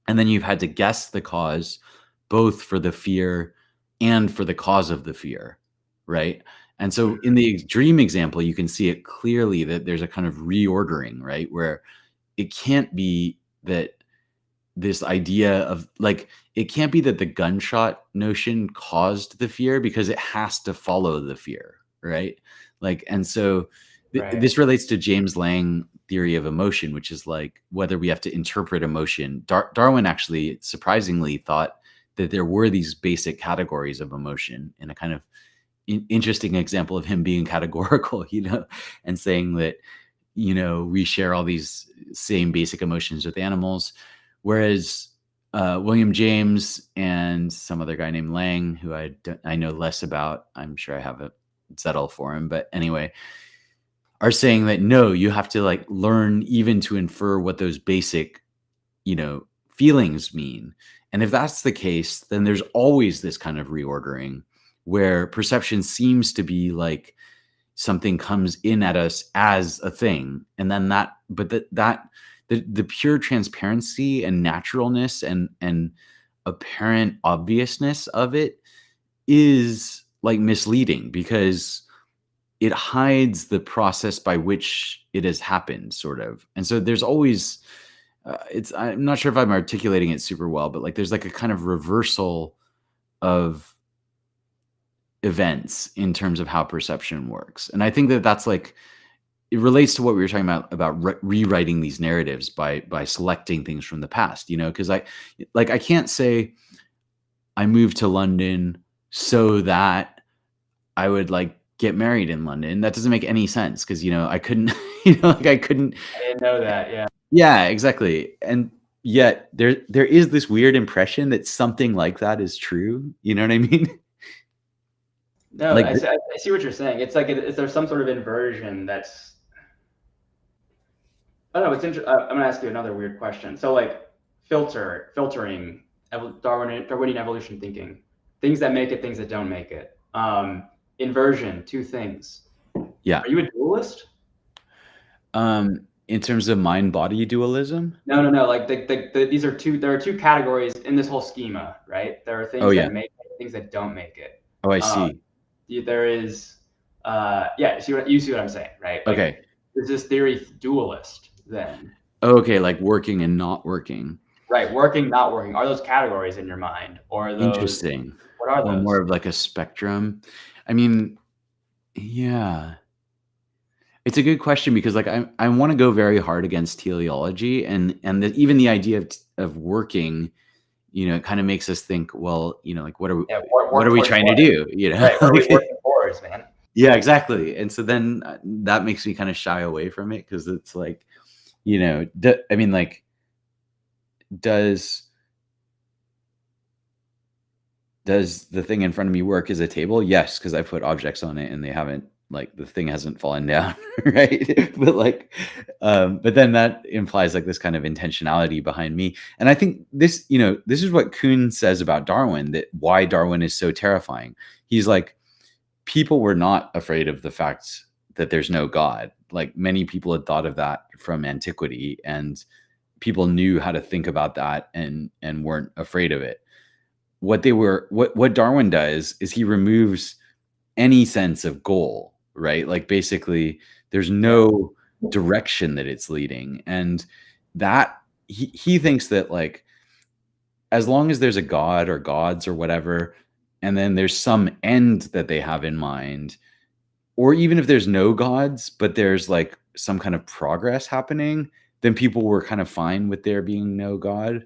and then you've had to guess the cause both for the fear and for the cause of the fear, right? And so in the dream example, you can see it clearly that there's a kind of reordering, right? Where it can't be that this idea of like, it can't be that the gunshot notion caused the fear because it has to follow the fear, right? Like, and so Right. this relates to James Lang theory of emotion, which is like whether we have to interpret emotion. Darwin actually surprisingly thought that there were these basic categories of emotion, in a kind of interesting example of him being categorical, and saying that, we share all these same basic emotions with animals. Whereas William James and some other guy named Lang, who I know less about, I'm sure I have a settle for him, but anyway, are saying that no, you have to like learn even to infer what those basic, feelings mean. And if that's the case, then there's always this kind of reordering where perception seems to be like something comes in at us as a thing, and then the pure transparency and naturalness and apparent obviousness of it is like misleading because it hides the process by which it has happened, sort of. And so there's always I'm not sure if I'm articulating it super well, but like there's like a kind of reversal of events in terms of how perception works. And I think that that's like, it relates to what we were talking about rewriting these narratives by selecting things from the past, because I can't say I moved to London so that I would like get married in London. That doesn't make any sense because, I couldn't, like I couldn't. I didn't know that. Yeah. Yeah, exactly. And yet there is this weird impression that something like that is true. You know what I mean? No, Like, I see what you're saying. It's like, is there some sort of inversion that's, I don't know. It's interesting. I'm going to ask you another weird question. So like filtering, Darwinian evolution thinking, things that make it, things that don't make it. Inversion, two things. yeah. Are you a dualist? In terms of mind-body dualism? No. Like there are two categories in this whole schema, right? There are things Oh, yeah. that make it, things that don't make it. Oh, I see. There is, you see what I'm saying, right? Like, Okay. Is this theory dualist then? Okay, like working and not working. Right, working, not working. Are those categories in your mind, or are those? Interesting. What are Or those? more of like a spectrum. I mean, yeah. It's a good question because like I want to go very hard against teleology and even the idea of working, it kind of makes us think, well, like what are we Yeah, what are we trying to do? Right, what are we working towards, man? Yeah, exactly. And so then that makes me kind of shy away from it because it's like, I mean, like, does the thing in front of me work as a table? Yes, because I put objects on it and they haven't, like, the thing hasn't fallen down, right? But like, but then that implies like this kind of intentionality behind me. And I think this is what Kuhn says about Darwin, that why Darwin is so terrifying. He's like, people were not afraid of the fact that there's no God. Like many people had thought of that from antiquity, and people knew how to think about that and weren't afraid of it. What Darwin does is he removes any sense of goal, right? Like basically there's no direction that it's leading. And that he thinks that like, as long as there's a God or gods or whatever, and then there's some end that they have in mind, or even if there's no gods, but there's like some kind of progress happening, then people were kind of fine with there being no God.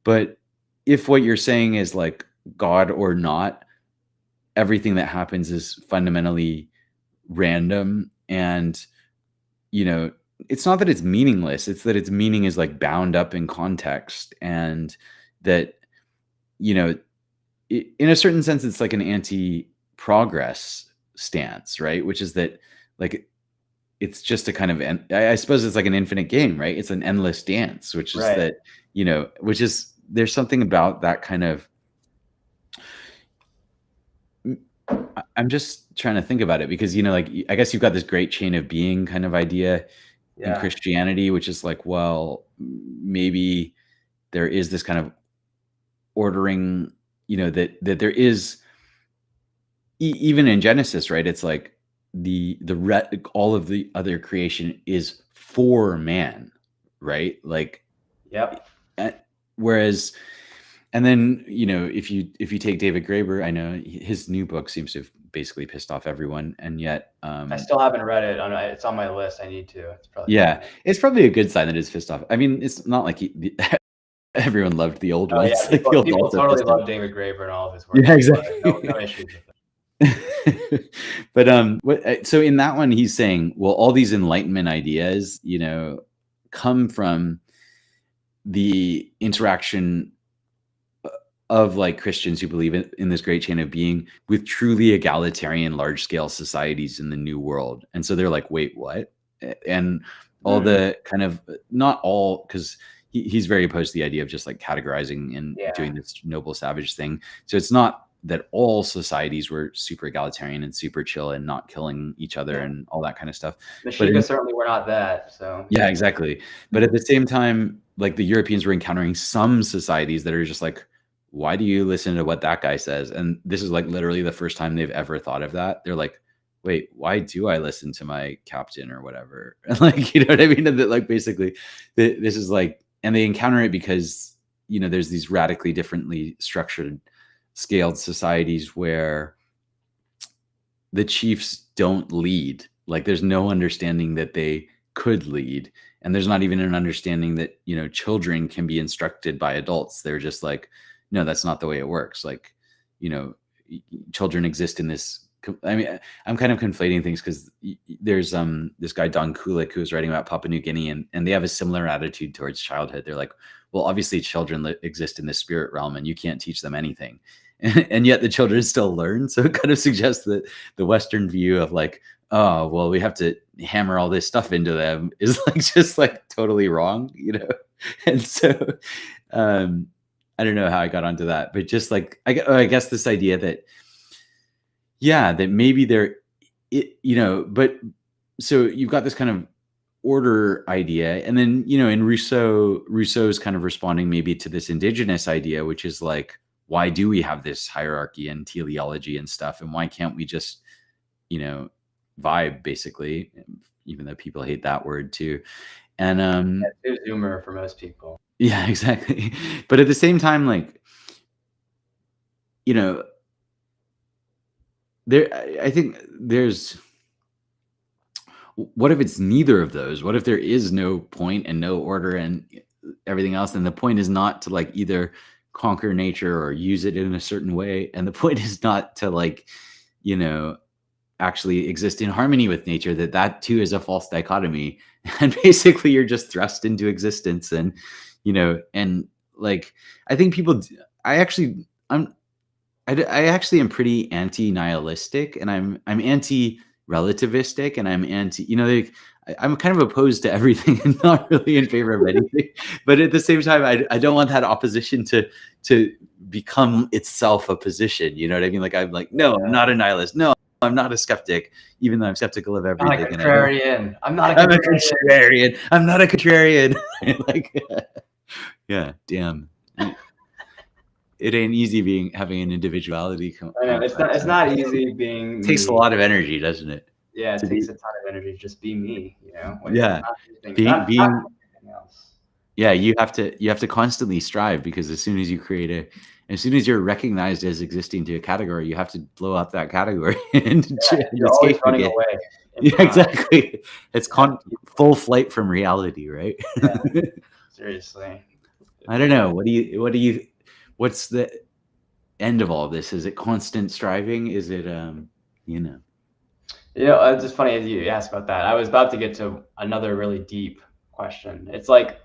But if what you're saying is like God or not, everything that happens is fundamentally random. And, it's not that it's meaningless, it's that its meaning is like bound up in context. And that, in a certain sense, it's like an anti-progress stance, right? Which is that like, it's just a kind of, I suppose it's like an infinite game, right? It's an endless dance, which is Right. that, which is, there's something about that kind of, I'm just trying to think about it because, like, I guess you've got this great chain of being kind of idea in Yeah. Christianity, which is like, well, maybe there is this kind of ordering, that there is, even in Genesis, right? It's like all of the other creation is for man, right? Like, Yep. whereas, and then, if you take David Graeber, I know his new book seems to have basically pissed off everyone, and yet, I still haven't read it. It's on my list. I need to. It's probably yeah, it's probably a good sign that it's pissed off. I mean, it's not like everyone loved the old Oh yeah, ones. Like the old people ones are totally pissed off. love David Graeber and all of his work. Yeah, exactly. No issues with it. But so in that one, he's saying, well, all these Enlightenment ideas, come from the interaction of like Christians who believe in this great chain of being with truly egalitarian large scale societies in the new world. And so they're like, wait, what? And all the kind of, not all, because he's very opposed to the idea of just like categorizing and doing this noble savage thing. So it's not that all societies were super egalitarian and super chill and not killing each other and all that kind of stuff. The Shiga certainly were not that. So yeah, exactly. But at the same time, like the Europeans were encountering some societies that are just like, why do you listen to what that guy says? And this is like literally the first time they've ever thought of that. They're like, wait, why do I listen to my captain or whatever? And like, you know what I mean? And that, like, basically this is like, and they encounter it because, there's these radically differently structured, scaled societies where the chiefs don't lead. Like there's no understanding that they could lead. And there's not even an understanding that, children can be instructed by adults. They're just like, no, that's not the way it works. Like, children exist in this. I mean, I'm kind of conflating things because there's this guy, Don Kulik, who was writing about Papua New Guinea, and they have a similar attitude towards childhood. They're like, well, obviously children exist in the spirit realm and you can't teach them anything. And yet the children still learn. So it kind of suggests that the Western view of like, oh, well, we have to hammer all this stuff into them is like, just like totally wrong, And so, I don't know how I got onto that, but just like, I guess this idea that, yeah, that maybe but so you've got this kind of order idea. And then, in Rousseau's kind of responding maybe to this indigenous idea, which is like, why do we have this hierarchy and teleology and stuff? And why can't we just, vibe basically, even though people hate that word too. And, it's humor for most people. Yeah, exactly. But at the same time, like, I think there's, what if it's neither of those? What if there is no point and no order and everything else? And the point is not to like either conquer nature or use it in a certain way. And the point is not to like, actually exist in harmony with nature, that too is a false dichotomy. And basically you're just thrust into existence. And, and like, I think I actually am pretty anti-nihilistic, and I'm anti-relativistic, and I'm I'm kind of opposed to everything and not really in favor of anything. But at the same time, I don't want that opposition to become itself a position. You know what I mean? Like I'm like, no, I'm not a nihilist. No, I'm not a skeptic, even though I'm skeptical of everything. I'm not a contrarian. I'm not a contrarian. I'm not a contrarian. Like, yeah, damn. It ain't easy having an individuality. I know it's not easy being. It takes a lot of energy, doesn't it? Yeah, it takes a ton of energy. Just be me, Yeah, being. Yeah, you have to constantly strive, because as soon as you're recognized as existing to a category, you have to blow up that category and you're always running away. Yeah, exactly. It's full flight from reality, right? Yeah, seriously. I don't know. What's the end of all of this? Is it constant striving? Is it, it's just funny as you asked about that. I was about to get to another really deep question. It's like,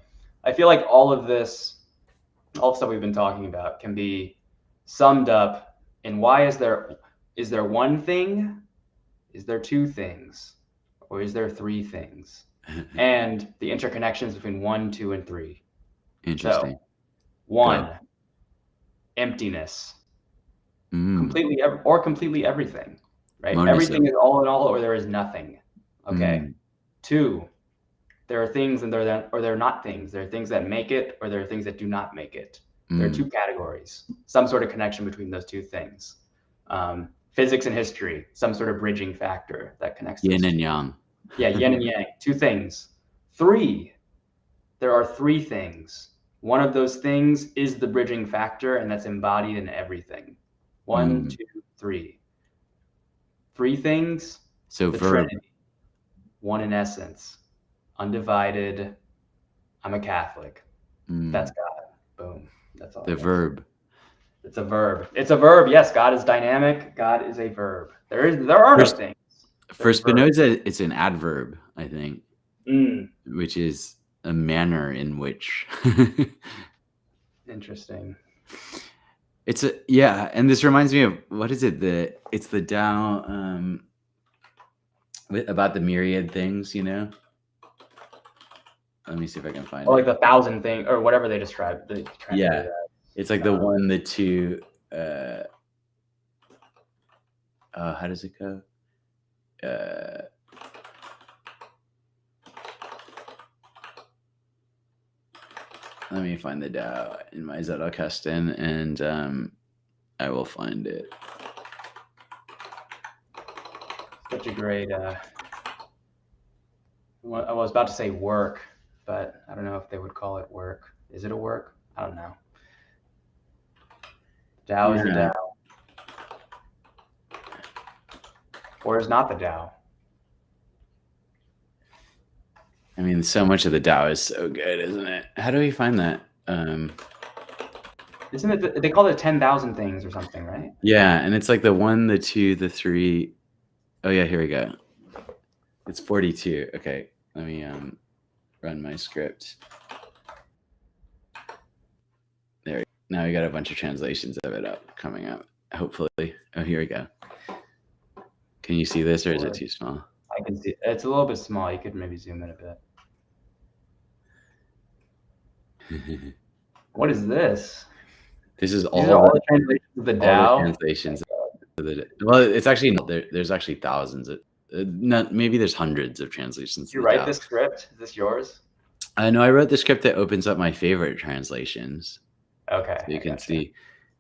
I feel like all of stuff we've been talking about can be summed up in why is there one thing? Is there two things? Or is there three things? And the interconnections between 1, 2, and 3. Interesting. So, 1, emptiness. Completely everything, right? Monism. Everything is all in all, or there is nothing. Okay. 2, there are things and they're not things. There are things that make it, or there are things that do not make it. There are 2 categories, some sort of connection between those 2 things. Physics and history, some sort of bridging factor that connects yin and yang. Yeah, yin and yang, 2 things. 3, there are three things. One of those things is the bridging factor, and that's embodied in everything. One, two, three. Three things, So the verb. Trinity. One in essence, undivided. I'm a Catholic. That's God. Boom. That's all. The verb. It's a verb. It's a verb. Yes, God is dynamic. God is a verb. There are no things. For Spinoza, it's an adverb, I think, Mm. which is a manner in which. Interesting. It's and this reminds me of, what is it? It's the Tao about the myriad things, you know? Let me see if I can find it. Like the 1,000 thing, or whatever they describe. Yeah, it's like the one, the two. How does it go? Let me find the Tao in my Zettelkasten, and I will find it. Such a great. I was about to say work, but I don't know if they would call it work. Is it a work? I don't know. Tao is the Tao. Or is not the Tao. I mean, so much of the Tao is so good, isn't it? How do we find that? Isn't it? They call it 10,000 things or something, right? Yeah, and it's like the 1, the 2, the 3. Oh yeah, here we go. It's 42. Okay, let me run my script. There. Now we got a bunch of translations of it coming up. Hopefully. Oh, here we go. Can you see this, or is it too small? I can see. It's a little bit small. You could maybe zoom in a bit. What is this? This is all the translations of the Tao. Translations. Well, it's actually there's actually thousands. Maybe there's hundreds of translations. Did you write this script? Is this yours? I know I wrote the script that opens up my favorite translations. Okay. So you can see.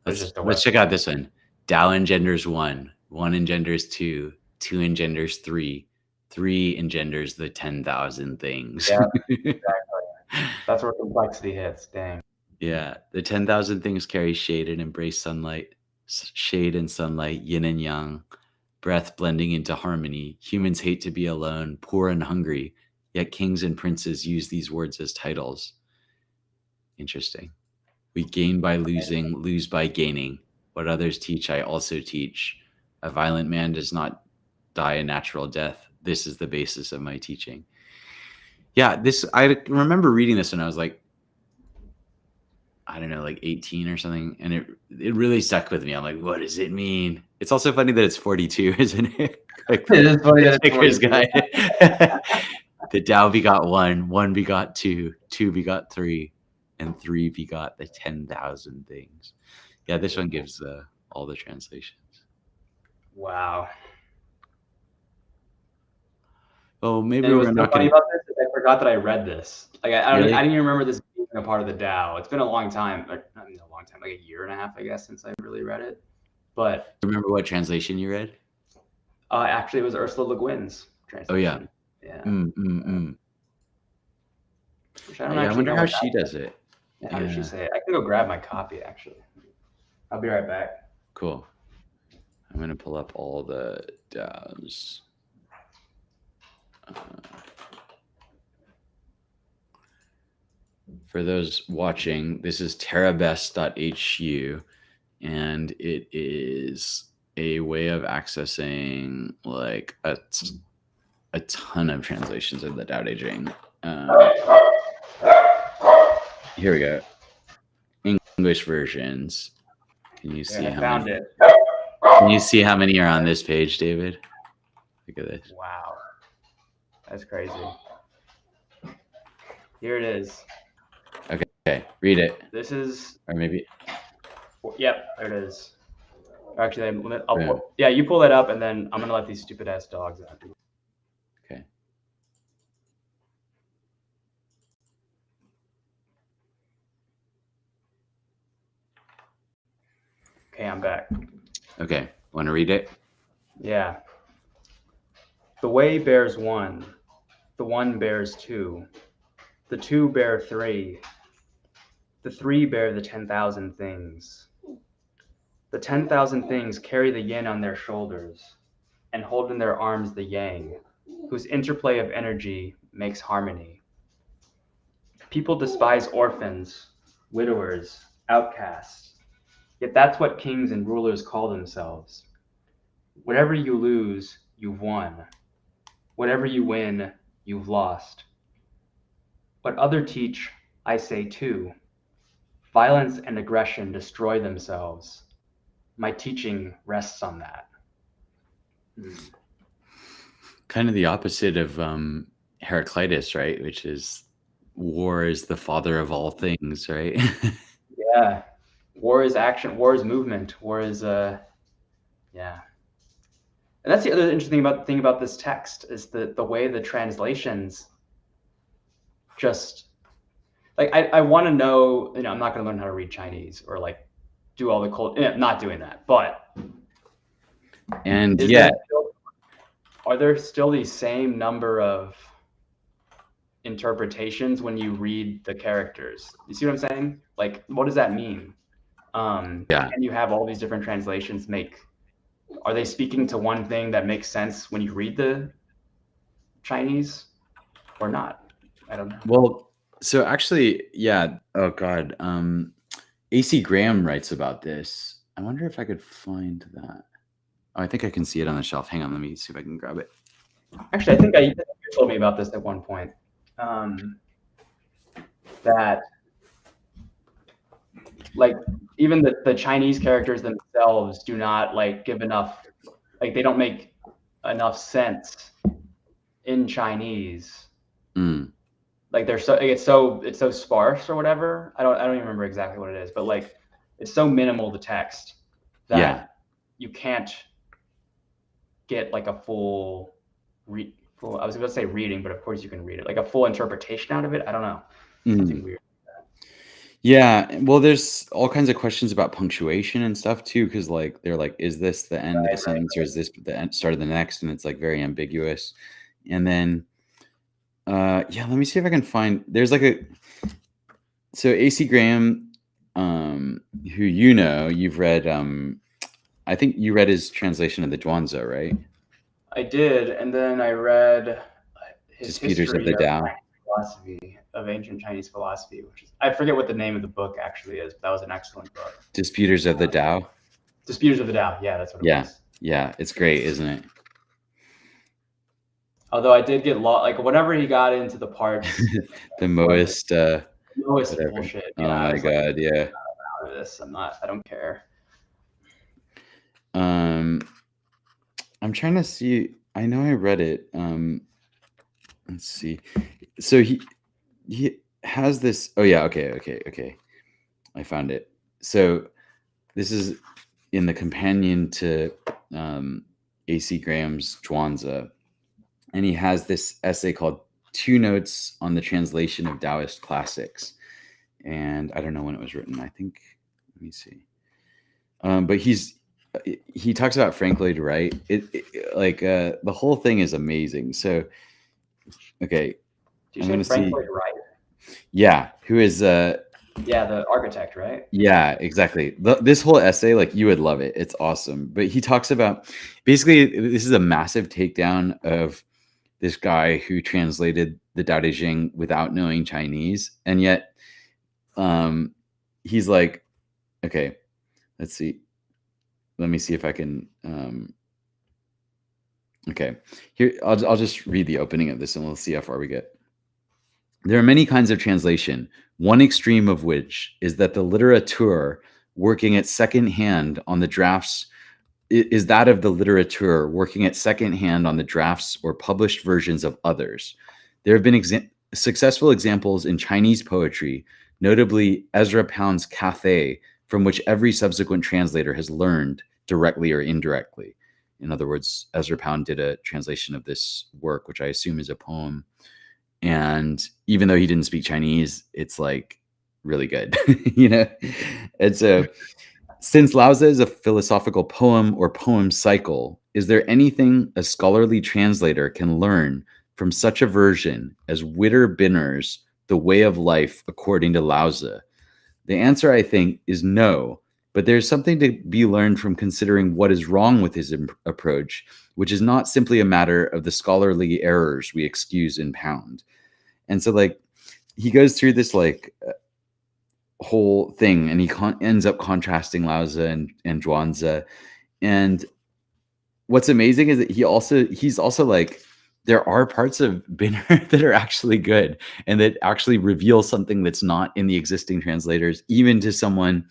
Let's check out this one. Tao engenders 1. 1 engenders 2. 2 engenders 3. 3 engenders the 10,000 things. Yeah, exactly. That's where complexity hits. Dang. Yeah, the 10,000 things carry shade and embrace sunlight, shade and sunlight, yin and yang, breath blending into harmony. Humans hate to be alone, poor and hungry, yet kings and princes use these words as titles. Interesting. We gain by losing, lose by gaining. What others teach, I also teach. A violent man does not die a natural death. This is the basis of my teaching. Yeah, I remember reading this when I was like, I don't know, like 18 or something, and it really stuck with me. I'm like, what does it mean? It's also funny that it's 42, isn't it? Like, it is funny that it's guy. The Tao begot 1, 1 begot 2, 2 begot 3, and 3 begot the 10,000 things. Yeah, this one gives all the translations. Wow. Oh, maybe we're not funny about this. I forgot that I read this. Like I didn't even remember this being a part of the Tao. It's been a long time. Like a year and a half, I guess, since I really read it. But remember what translation you read? Actually, it was Ursula Le Guin's translation. Oh yeah. I wonder how she does it. How did she say it? I can go grab my copy, actually. I'll be right back. Cool. I'm going to pull up all the DAOs. For those watching, this is terabest.hu, and it is a way of accessing like a ton of translations of the Tao Te Ching. Here we go. English versions. Can you see how found many? It. Can you see how many are on this page, David? Look at this. Wow. That's crazy. Here it is. Okay, read it. This is... Or maybe... Yep, there it is. Actually, you pull that up, and then I'm going to let these stupid-ass dogs out. Okay. Okay, I'm back. Okay, want to read it? Yeah. The way bears one. The one bears two. The two bear three. The three bear the 10,000 things. The 10,000 things carry the yin on their shoulders and hold in their arms the yang, whose interplay of energy makes harmony. People despise orphans, widowers, outcasts, yet that's what kings and rulers call themselves. Whatever you lose, you've won. Whatever you win, you've lost. What others teach, I say too. Violence and aggression destroy themselves. My teaching rests on that. Kind of the opposite of Heraclitus, right? Which is war is the father of all things, right? Yeah. War is action. War is movement. War is yeah. And that's the other interesting thing about this text is the way the translations just like I want to know, I'm not going to learn how to read Chinese or like do all the cold, not doing that, but and yeah, are there still the same number of interpretations when you read the characters? You see what I'm saying? Like, what does that mean? Yeah. And you have all these different translations are they speaking to one thing that makes sense when you read the Chinese or not? I don't know. Well, so actually, yeah. Oh God. AC Graham writes about this. I wonder if I could find that. Oh, I think I can see it on the shelf. Hang on, let me see if I can grab it. Actually, I think you told me about this at one point. That like even the Chinese characters themselves do not like give enough, like they don't make enough sense in Chinese. Like it's so sparse or whatever. I don't even remember exactly what it is, but like it's so minimal the text that you can't get like a full I was going to say reading, but of course you can read it, like a full interpretation out of it. I don't know. Something weird. Yeah, well, there's all kinds of questions about punctuation and stuff too, because like they're like, is this the end of the sentence or is this the start of the next? And it's like very ambiguous. And then, yeah, let me see if I can find. There's like so AC Graham, who you've read. I think you read his translation of the Zhuangzi, right? I did, and then I read his Disputers of the Tao. Philosophy of ancient Chinese philosophy, which is, I forget what the name of the book actually is, but that was an excellent book. Disputers of the Tao. Disputers of the Tao. Yeah, that's what it was. Yeah, it's great, isn't it? Although I did get lost, like whenever he got into the parts, the Moist bullshit. Oh my God, yeah. I don't care. I'm trying to see. I know I read it. Let's see. So he has this. Oh yeah. Okay. I found it. So this is in the companion to AC Graham's Zhuangzi, and he has this essay called "Two Notes on the Translation of Taoist Classics," and I don't know when it was written. I think. Let me see. But he talks about Frank Lloyd Wright. The whole thing is amazing. So, okay, do you say Frank Lloyd Wright? Yeah, who is the architect, right? Yeah, exactly. This whole essay, like you would love it. It's awesome. But he talks about basically this is a massive takedown of this guy who translated the Tao Te Ching without knowing Chinese, and yet, he's like, okay, let's see. Let me see if I can. Okay, here I'll just read the opening of this, and we'll see how far we get. There are many kinds of translation. One extreme of which is that the literature working at second hand on the drafts is that of the literature working at second hand on the drafts or published versions of others. There have been successful examples in Chinese poetry, notably Ezra Pound's Cathay, from which every subsequent translator has learned directly or indirectly. In other words, Ezra Pound did a translation of this work, which I assume is a poem. And even though he didn't speak Chinese, it's like really good, And so, since Laozi is a philosophical poem or poem cycle, is there anything a scholarly translator can learn from such a version as Witter Binner's the way of life according to Lao Tzu? The answer, I think, is no, but there's something to be learned from considering what is wrong with his approach, which is not simply a matter of the scholarly errors we excuse and pound. And so, like, he goes through this, like, whole thing, and he ends up contrasting Lao Tzu and Zhuangzi. And what's amazing is that he's also like, there are parts of Binner that are actually good and that actually reveal something that's not in the existing translators, even to someone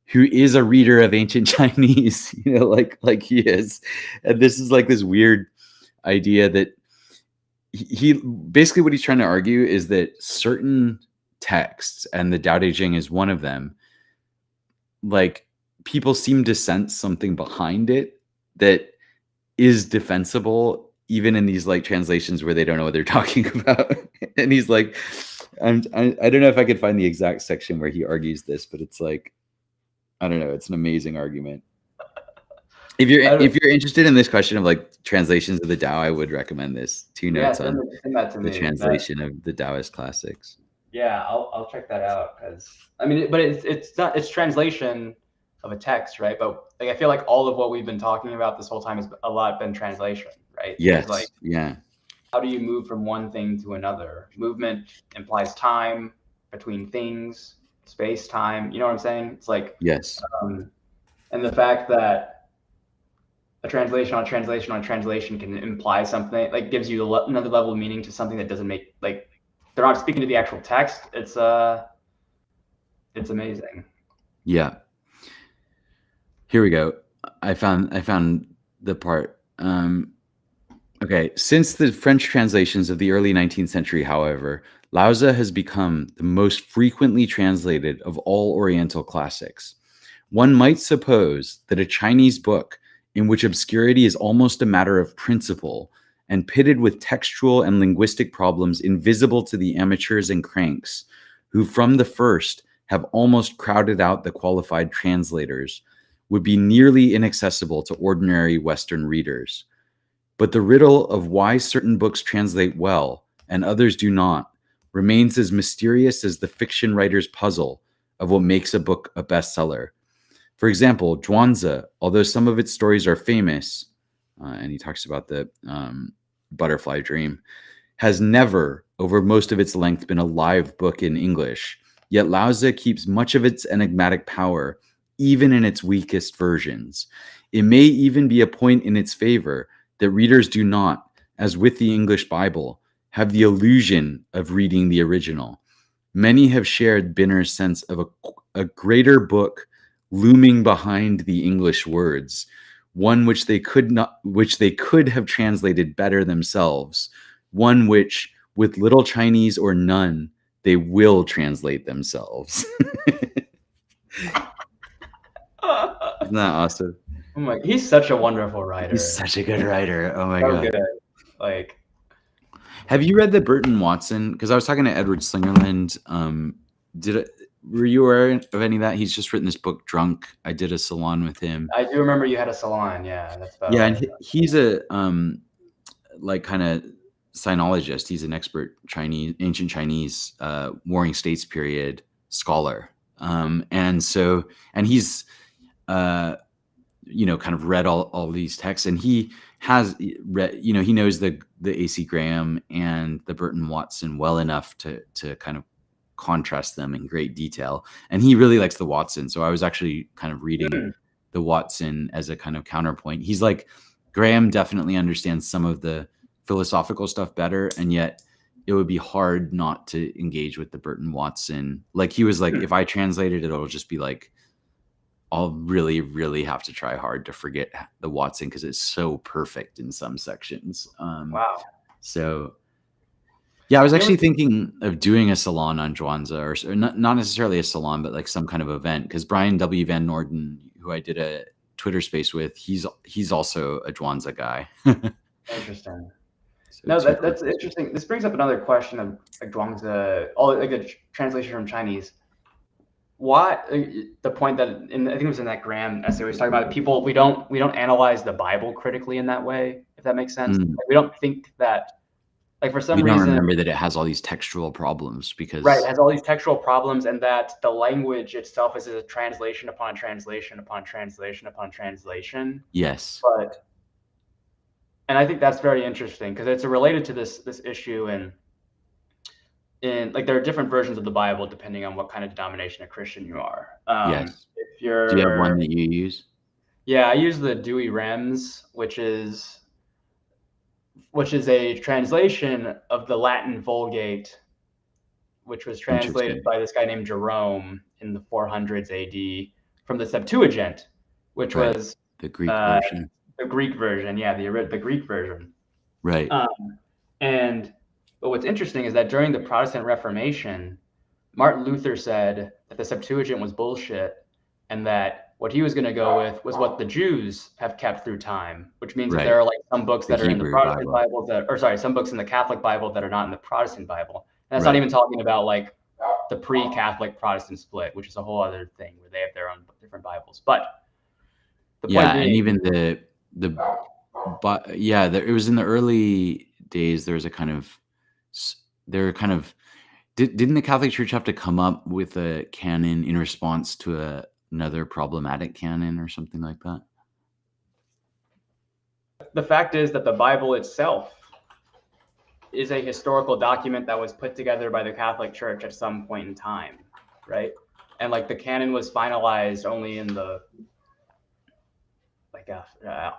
who is a reader of ancient Chinese, like he is. And this is like this weird idea that he basically, what he's trying to argue is that certain texts, and the Tao Te Ching is one of them, like, people seem to sense something behind it that is defensible, even in these like translations where they don't know what they're talking about. And he's like, I don't know if I could find the exact section where he argues this, but it's like, I don't know, it's an amazing argument. If you're interested in this question of like translations of the Tao, I would recommend this. 2 notes on the translation of the Taoist classics. Yeah, I'll check that out, because I mean, but it's translation of a text, right? But like, I feel like all of what we've been talking about this whole time has a lot been translation, right? Yes. Like, yeah. How do you move from one thing to another? Movement implies time between things, space, time. You know what I'm saying? It's like, yes. And the fact that a translation on translation on translation can imply something, like, gives you another level of meaning to something that doesn't make, like, they're not speaking to the actual text. It's amazing. Yeah. Here we go. I found the part. Okay. Since the French translations of the early 19th century, however, Lao Tzu has become the most frequently translated of all Oriental classics. One might suppose that a Chinese book in which obscurity is almost a matter of principle and pitted with textual and linguistic problems invisible to the amateurs and cranks, who from the first have almost crowded out the qualified translators, would be nearly inaccessible to ordinary Western readers. But the riddle of why certain books translate well and others do not remains as mysterious as the fiction writer's puzzle of what makes a book a bestseller. For example, Zhuangzi, although some of its stories are famous, and he talks about the butterfly dream, has never, over most of its length, been a live book in English. Yet Lao Tzu keeps much of its enigmatic power, even in its weakest versions. It may even be a point in its favor that readers do not, as with the English Bible, have the illusion of reading the original. Many have shared Binner's sense of a greater book looming behind the English words, one which they could have translated better themselves, one which, with little Chinese or none, they will translate themselves. Isn't that awesome? Oh my, he's such a wonderful writer. He's such a good writer. Oh my So god. good. Like, have you read the Burton Watson? Because I was talking to Edward Slingerland. Were you aware of any of that? He's just written this book, Drunk. I did a salon with him. I do remember you had a salon. Yeah, that's about Yeah, right. and he's a like kind of sinologist. He's an expert ancient Chinese Warring States period scholar. And he's kind of read all these texts, and he has read, he knows the A.C. Graham and the Burton Watson well enough to kind of contrast them in great detail. And he really likes the Watson. So I was actually kind of reading the Watson as a kind of counterpoint. He's like, Graham definitely understands some of the philosophical stuff better, and yet it would be hard not to engage with the Burton Watson. Like, he was like, if I translate it, it'll just be like, I'll really, really have to try hard to forget the Watson because it's so perfect in some sections. Wow. So, yeah, I was actually thinking of doing a salon on Zhuangzi, or not necessarily a salon, but like some kind of event, because Brian W. Van Norden, who I did a Twitter space with, he's also a Zhuangzi guy. Interesting. So No, that's interesting. This brings up another question of like Zhuangzi, all like a translation from Chinese. Why the point that I think it was in that Graham essay, we was talking about people, we don't analyze the Bible critically in that way, if that makes sense. Like, we don't think that Like for some We don't reason, remember that it has all these textual problems right, it because has all these textual problems, and that the language itself is a translation upon translation upon translation upon translation. yes, But and I think that's very interesting because it's related to this issue, and in like there are different versions of the Bible depending on what kind of denomination of Christian you are. yes. If Do you have you're one that you use? Yeah, I use the Douay-Rheims, which is a translation of the Latin Vulgate, which was translated Interesting. by this guy named Jerome in the 400s AD from the Septuagint, which Right. was The Greek uh, version. the Greek version. Yeah, the Greek version. Right. And but what's interesting is that during the Protestant Reformation, Martin Luther said that the Septuagint was bullshit, and that what he was going to go with was what the Jews have kept through time, which means that there Right. are like some books The that are in the Hebrew Protestant Bible. Bible some books in the Catholic Bible that are not in the Protestant Bible. And that's not Right. even talking about like the pre-Catholic Protestant split, which is a whole other thing where they have their own different Bibles. But the point Yeah, and being, even but yeah, it was in the early days. There was a kind of there were kind of didn't the Catholic Church have to come up with a canon in response to another problematic canon or something like that? the fact is that the Bible itself is a historical document that was put together by the Catholic Church at some point in time, right? And like the canon was finalized only in the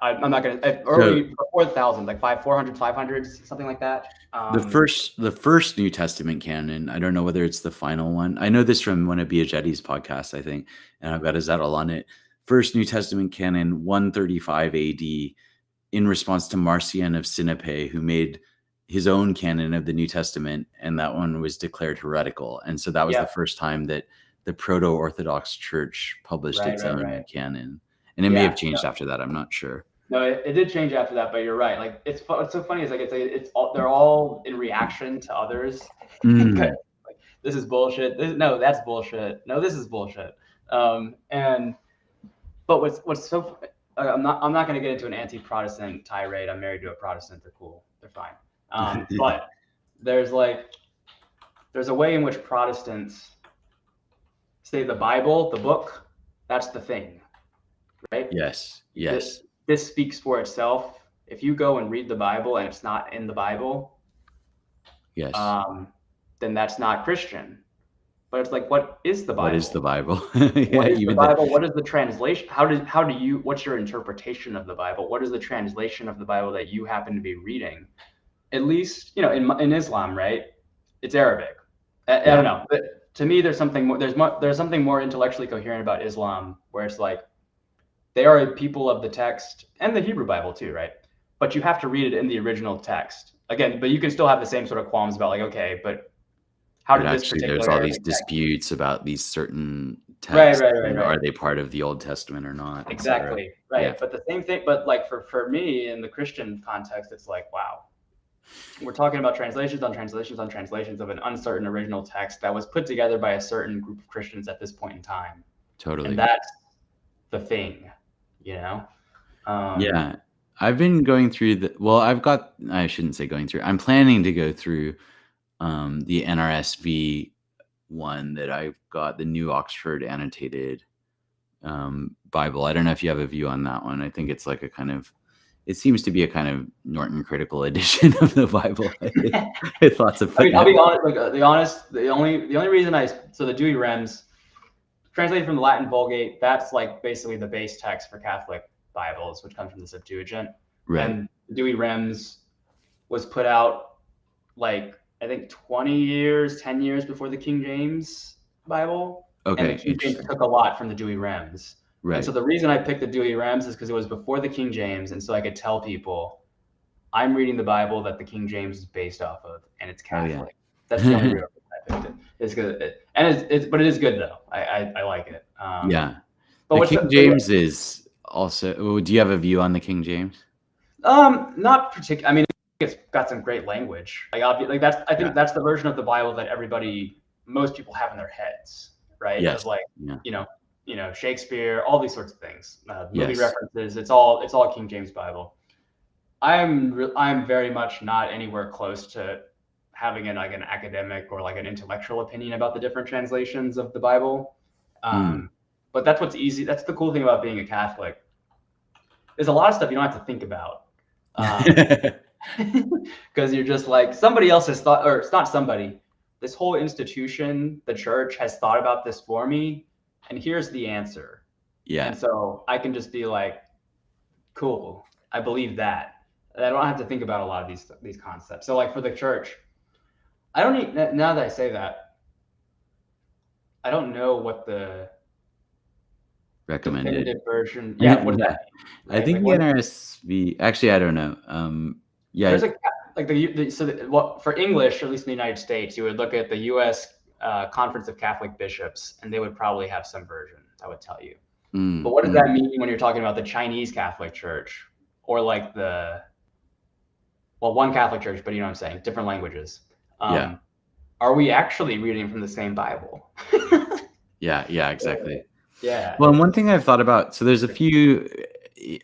I'm not gonna early before the thousands, like 400s, 500s, something like that. The first New Testament canon, I don't know whether it's the final one. I know this from one of Biaggetti's podcasts, I think, and I've got a Zettel on it. First New Testament canon, 135 AD, in response to Marcion of Sinope, who made his own canon of the New Testament, and that one was declared heretical. And so that was the first time that the Proto-Orthodox Church published its own canon. And it may have changed after that. I'm not sure. No, it did change after that, but you're right. Like it's so funny. It's like they're all in reaction to others. Like, this is bullshit. No, that's bullshit. No, this is bullshit. But what's so I'm not going to get into an anti-Protestant tirade. I'm married to a Protestant. They're cool. They're fine. But there's a way in which Protestants say the Bible, the book, that's the thing, right? Yes. This speaks for itself. If you go and read the Bible and it's not in the Bible, yes, then that's not Christian. But it's like, what is the Bible? What is the Bible? What is the Bible? What is the translation? What's your interpretation of the Bible? What is the translation of the Bible that you happen to be reading? At least, in Islam, right? It's Arabic. I don't know. But to me, there's something more. There's something more intellectually coherent about Islam, where it's like they are a people of the text, and the Hebrew Bible too, right? But you have to read it in the original text. Again, but you can still have the same sort of qualms about like, okay, but how did this particular there's all these disputes about these certain texts. Right. Are they part of the Old Testament or not? Exactly. Right. Yeah. But the same thing, but like for me in the Christian context, it's like, wow, we're talking about translations on translations on translations of an uncertain original text that was put together by a certain group of Christians at this point in time. Totally. And that's the thing, Yeah. I've been going through I shouldn't say going through. I'm planning to go through the NRSV one that I've got, the New Oxford Annotated Bible. I don't know if you have a view on that one. I think it's like it seems to be a kind of Norton critical edition of the Bible. With lots of I'll be honest. The only reason the Douay-Rheims translated from the Latin Vulgate, that's like basically the base text for Catholic Bibles, which comes from the Septuagint. Right. And Douay-Rheims was put out like I think 10 years before the King James Bible. Okay. And the King James took a lot from the Douay-Rheims. Right. And so the reason I picked the Douay-Rheims is because it was before the King James, and so I could tell people I'm reading the Bible that the King James is based off of, and it's Catholic. Oh, yeah. That's the only reason I picked it. It's good, but it is good though. I like it. Yeah. But the King James is also. Do you have a view on the King James? Not particularly. I mean, it's got some great language. That's the version of the Bible that most people have in their heads, right? Yes. Shakespeare, all these sorts of things, movie references. It's all King James Bible. I'm very much not anywhere close to having an academic or like an intellectual opinion about the different translations of the Bible. Mm. But that's what's easy. That's the cool thing about being a Catholic. There's a lot of stuff you don't have to think about. Because you're just like, somebody else has thought, or it's not somebody, this whole institution, the church, has thought about this for me, and here's the answer. Yeah. And so I can just be like, cool, I believe that. And I don't have to think about a lot of these concepts. So like for the church, I don't need, now that I say that, I don't know what the Recommended. definitive version. Yeah, what does Yeah. that mean? I Right? think Like the what NRSV, actually, I don't know. Yeah, there's a like what for English, at least in the United States, you would look at the U.S. Conference of Catholic Bishops, and they would probably have some version that would tell you. But what does that mean when you're talking about the Chinese Catholic Church or like one Catholic Church, but you know what I'm saying, different languages? Yeah. Are we actually reading from the same Bible? Yeah, exactly. Yeah. Well, and one thing I've thought about, so there's a few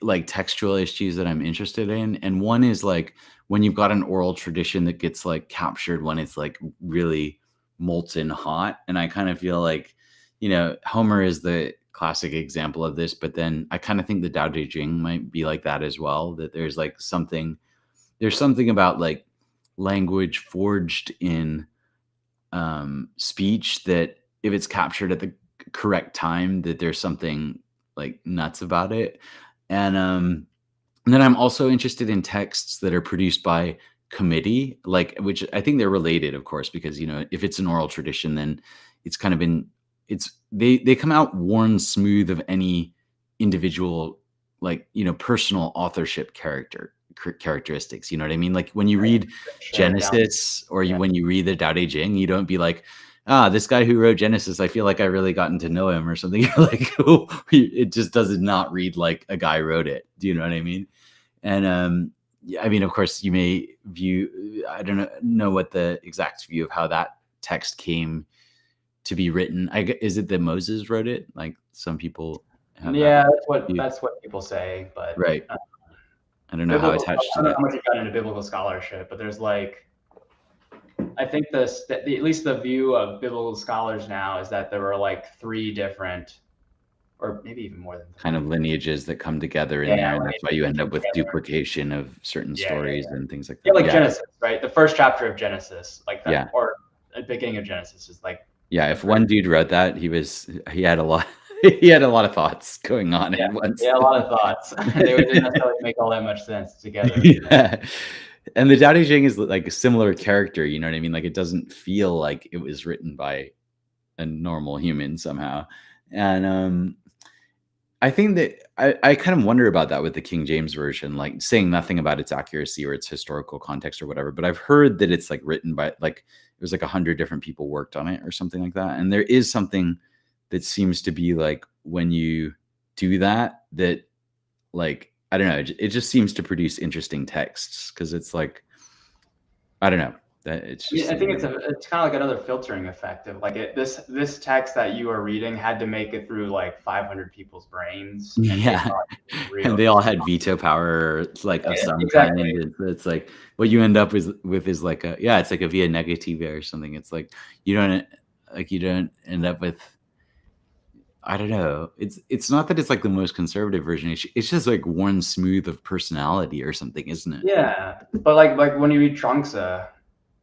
like textual issues that I'm interested in, and one is like when you've got an oral tradition that gets like captured when it's like really molten hot, and I kind of feel like, Homer is the classic example of this, but then I kind of think the Tao Te Ching might be like that as well, that there's something about like language forged in speech that if it's captured at the correct time, that there's something like nuts about it. And then I'm also interested in texts that are produced by committee, like, which I think they're related, of course, because if it's an oral tradition, then it's kind of been it's they come out worn smooth of any individual, like, personal authorship characteristics. You know what I mean? Like when you read Genesis or Yeah. when you read the Tao Te Ching, you don't be like, this guy who wrote Genesis, I feel like I really gotten to know him or something. You're like, oh, it just does not read like a guy wrote it. Do you know what I mean? And yeah, I mean, of course, you may view, I don't know what the exact view of how that text came to be written. Is it that Moses wrote it? Like some people have that Yeah, view. that's what people say, but Right. I don't know how biblical, attached I to don't know that. how much you got into biblical scholarship, but there's like, I think at least the view of biblical scholars now is that there were like three different, or maybe even more than Kind of three. lineages that come together in Yeah, there, and that's why you end up with together. duplication of certain Yeah. stories and things like Yeah, that. like Yeah. Genesis, right? The first chapter of Genesis, like that, Yeah. or the beginning of Genesis is like Yeah. the If first. one dude wrote that, he had a lot, he had a lot of thoughts going on Yeah, at once. yeah, a lot of thoughts. They didn't necessarily make all that much sense together. Yeah. And the Tao Te Ching is like a similar character, you know what I mean? Like it doesn't feel like it was written by a normal human somehow. And I think that I kind of wonder about that with the King James version, like saying nothing about its accuracy or its historical context or whatever. But I've heard that it's like written by like it was like 100 different people worked on it or something like that. And there is something that seems to be like when you do that, that like I don't know, it just seems to produce interesting texts because it's like I don't know that it's I mean, just I think it's kind of like another filtering effect of like this text that you are reading had to make it through like 500 people's brains, and they yeah, thought it was and real. they all had veto power, like of Yeah, some kind. exactly. And it's like what you end up with is like it's like a via negativa or something. It's like you don't end up with I don't know. It's not that it's like the most conservative version. It's just like worn smooth of personality or something, isn't it? Yeah, but like when you read Chuangtse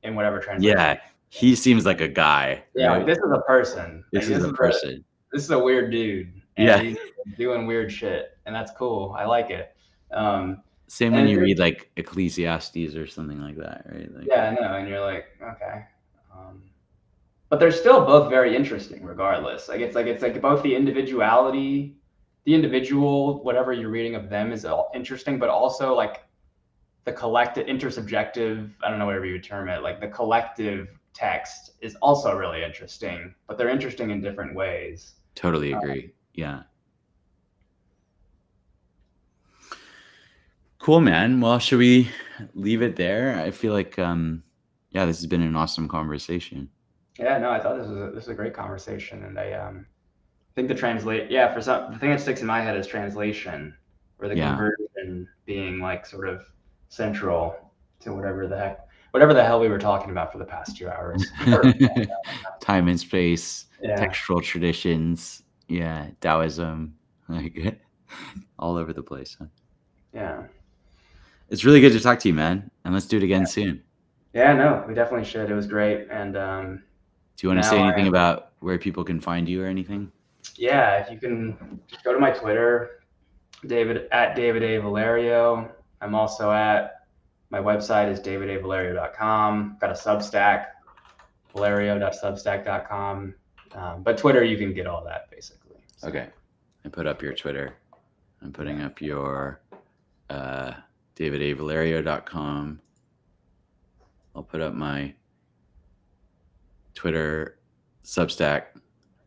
in whatever translation, Yeah, he seems like a guy, yeah, like right? this is a person. Like This is a person. this is a weird dude, and Yeah. he's doing weird shit, and that's cool. I like it. Same when And you read like Ecclesiastes or something like that, right? Like, yeah, I know, and you're like, okay. But they're still both very interesting regardless. Like it's like both the individuality, the individual, whatever you're reading of them is all interesting, but also like the collective intersubjective, I don't know whatever you would term it, like the collective text is also really interesting, but they're interesting in different ways. totally agree. Yeah. Cool, man. Well, should we leave it there? I feel like yeah, this has been an awesome conversation. Yeah, no, I thought this was a great conversation, and I think for some the thing that sticks in my head is translation, or the Yeah. conversion being like sort of central to whatever the hell we were talking about for the past 2 hours. Time and space, Yeah. textual traditions, yeah, Taoism, like all over the place. Huh? Yeah. It's really good to talk to you, man. And let's do it again soon. Yeah, no, we definitely should. It was great. And do you want to say anything about where people can find you or anything? Yeah, if you can just go to my Twitter, David A. Valerio. I'm also my website is davidavalerio.com. Got a Substack, valerio.substack.com. But Twitter, you can get all that basically. So. Okay. I put up your Twitter. I'm putting up your davidavalerio.com. I'll put up my Twitter, Substack.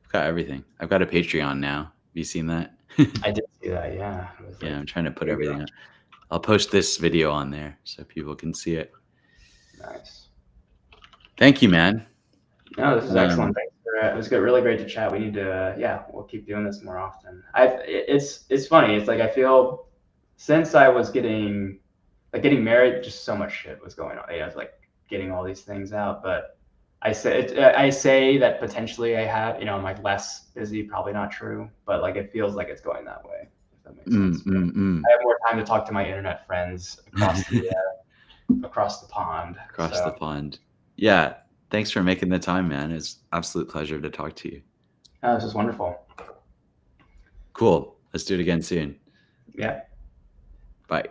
I've got everything. I've got a Patreon now. Have you seen that? I did see that, yeah. Yeah, I'm trying to put everything up. I'll post this video on there so people can see it. Nice. Thank you, man. No, this is excellent. Thanks it was good, really great to chat. We need to, we'll keep doing this more often. It's funny. It's like I feel since I was getting married, just so much shit was going on. I was like getting all these things out, but I say that potentially I have, I'm like less busy, probably not true, but like it feels like it's going that way. If that makes sense. I have more time to talk to my internet friends across the pond. Across the pond. Yeah. Thanks for making the time, man. It's an absolute pleasure to talk to you. Oh, this is wonderful. Cool. Let's do it again soon. Yeah. Bye.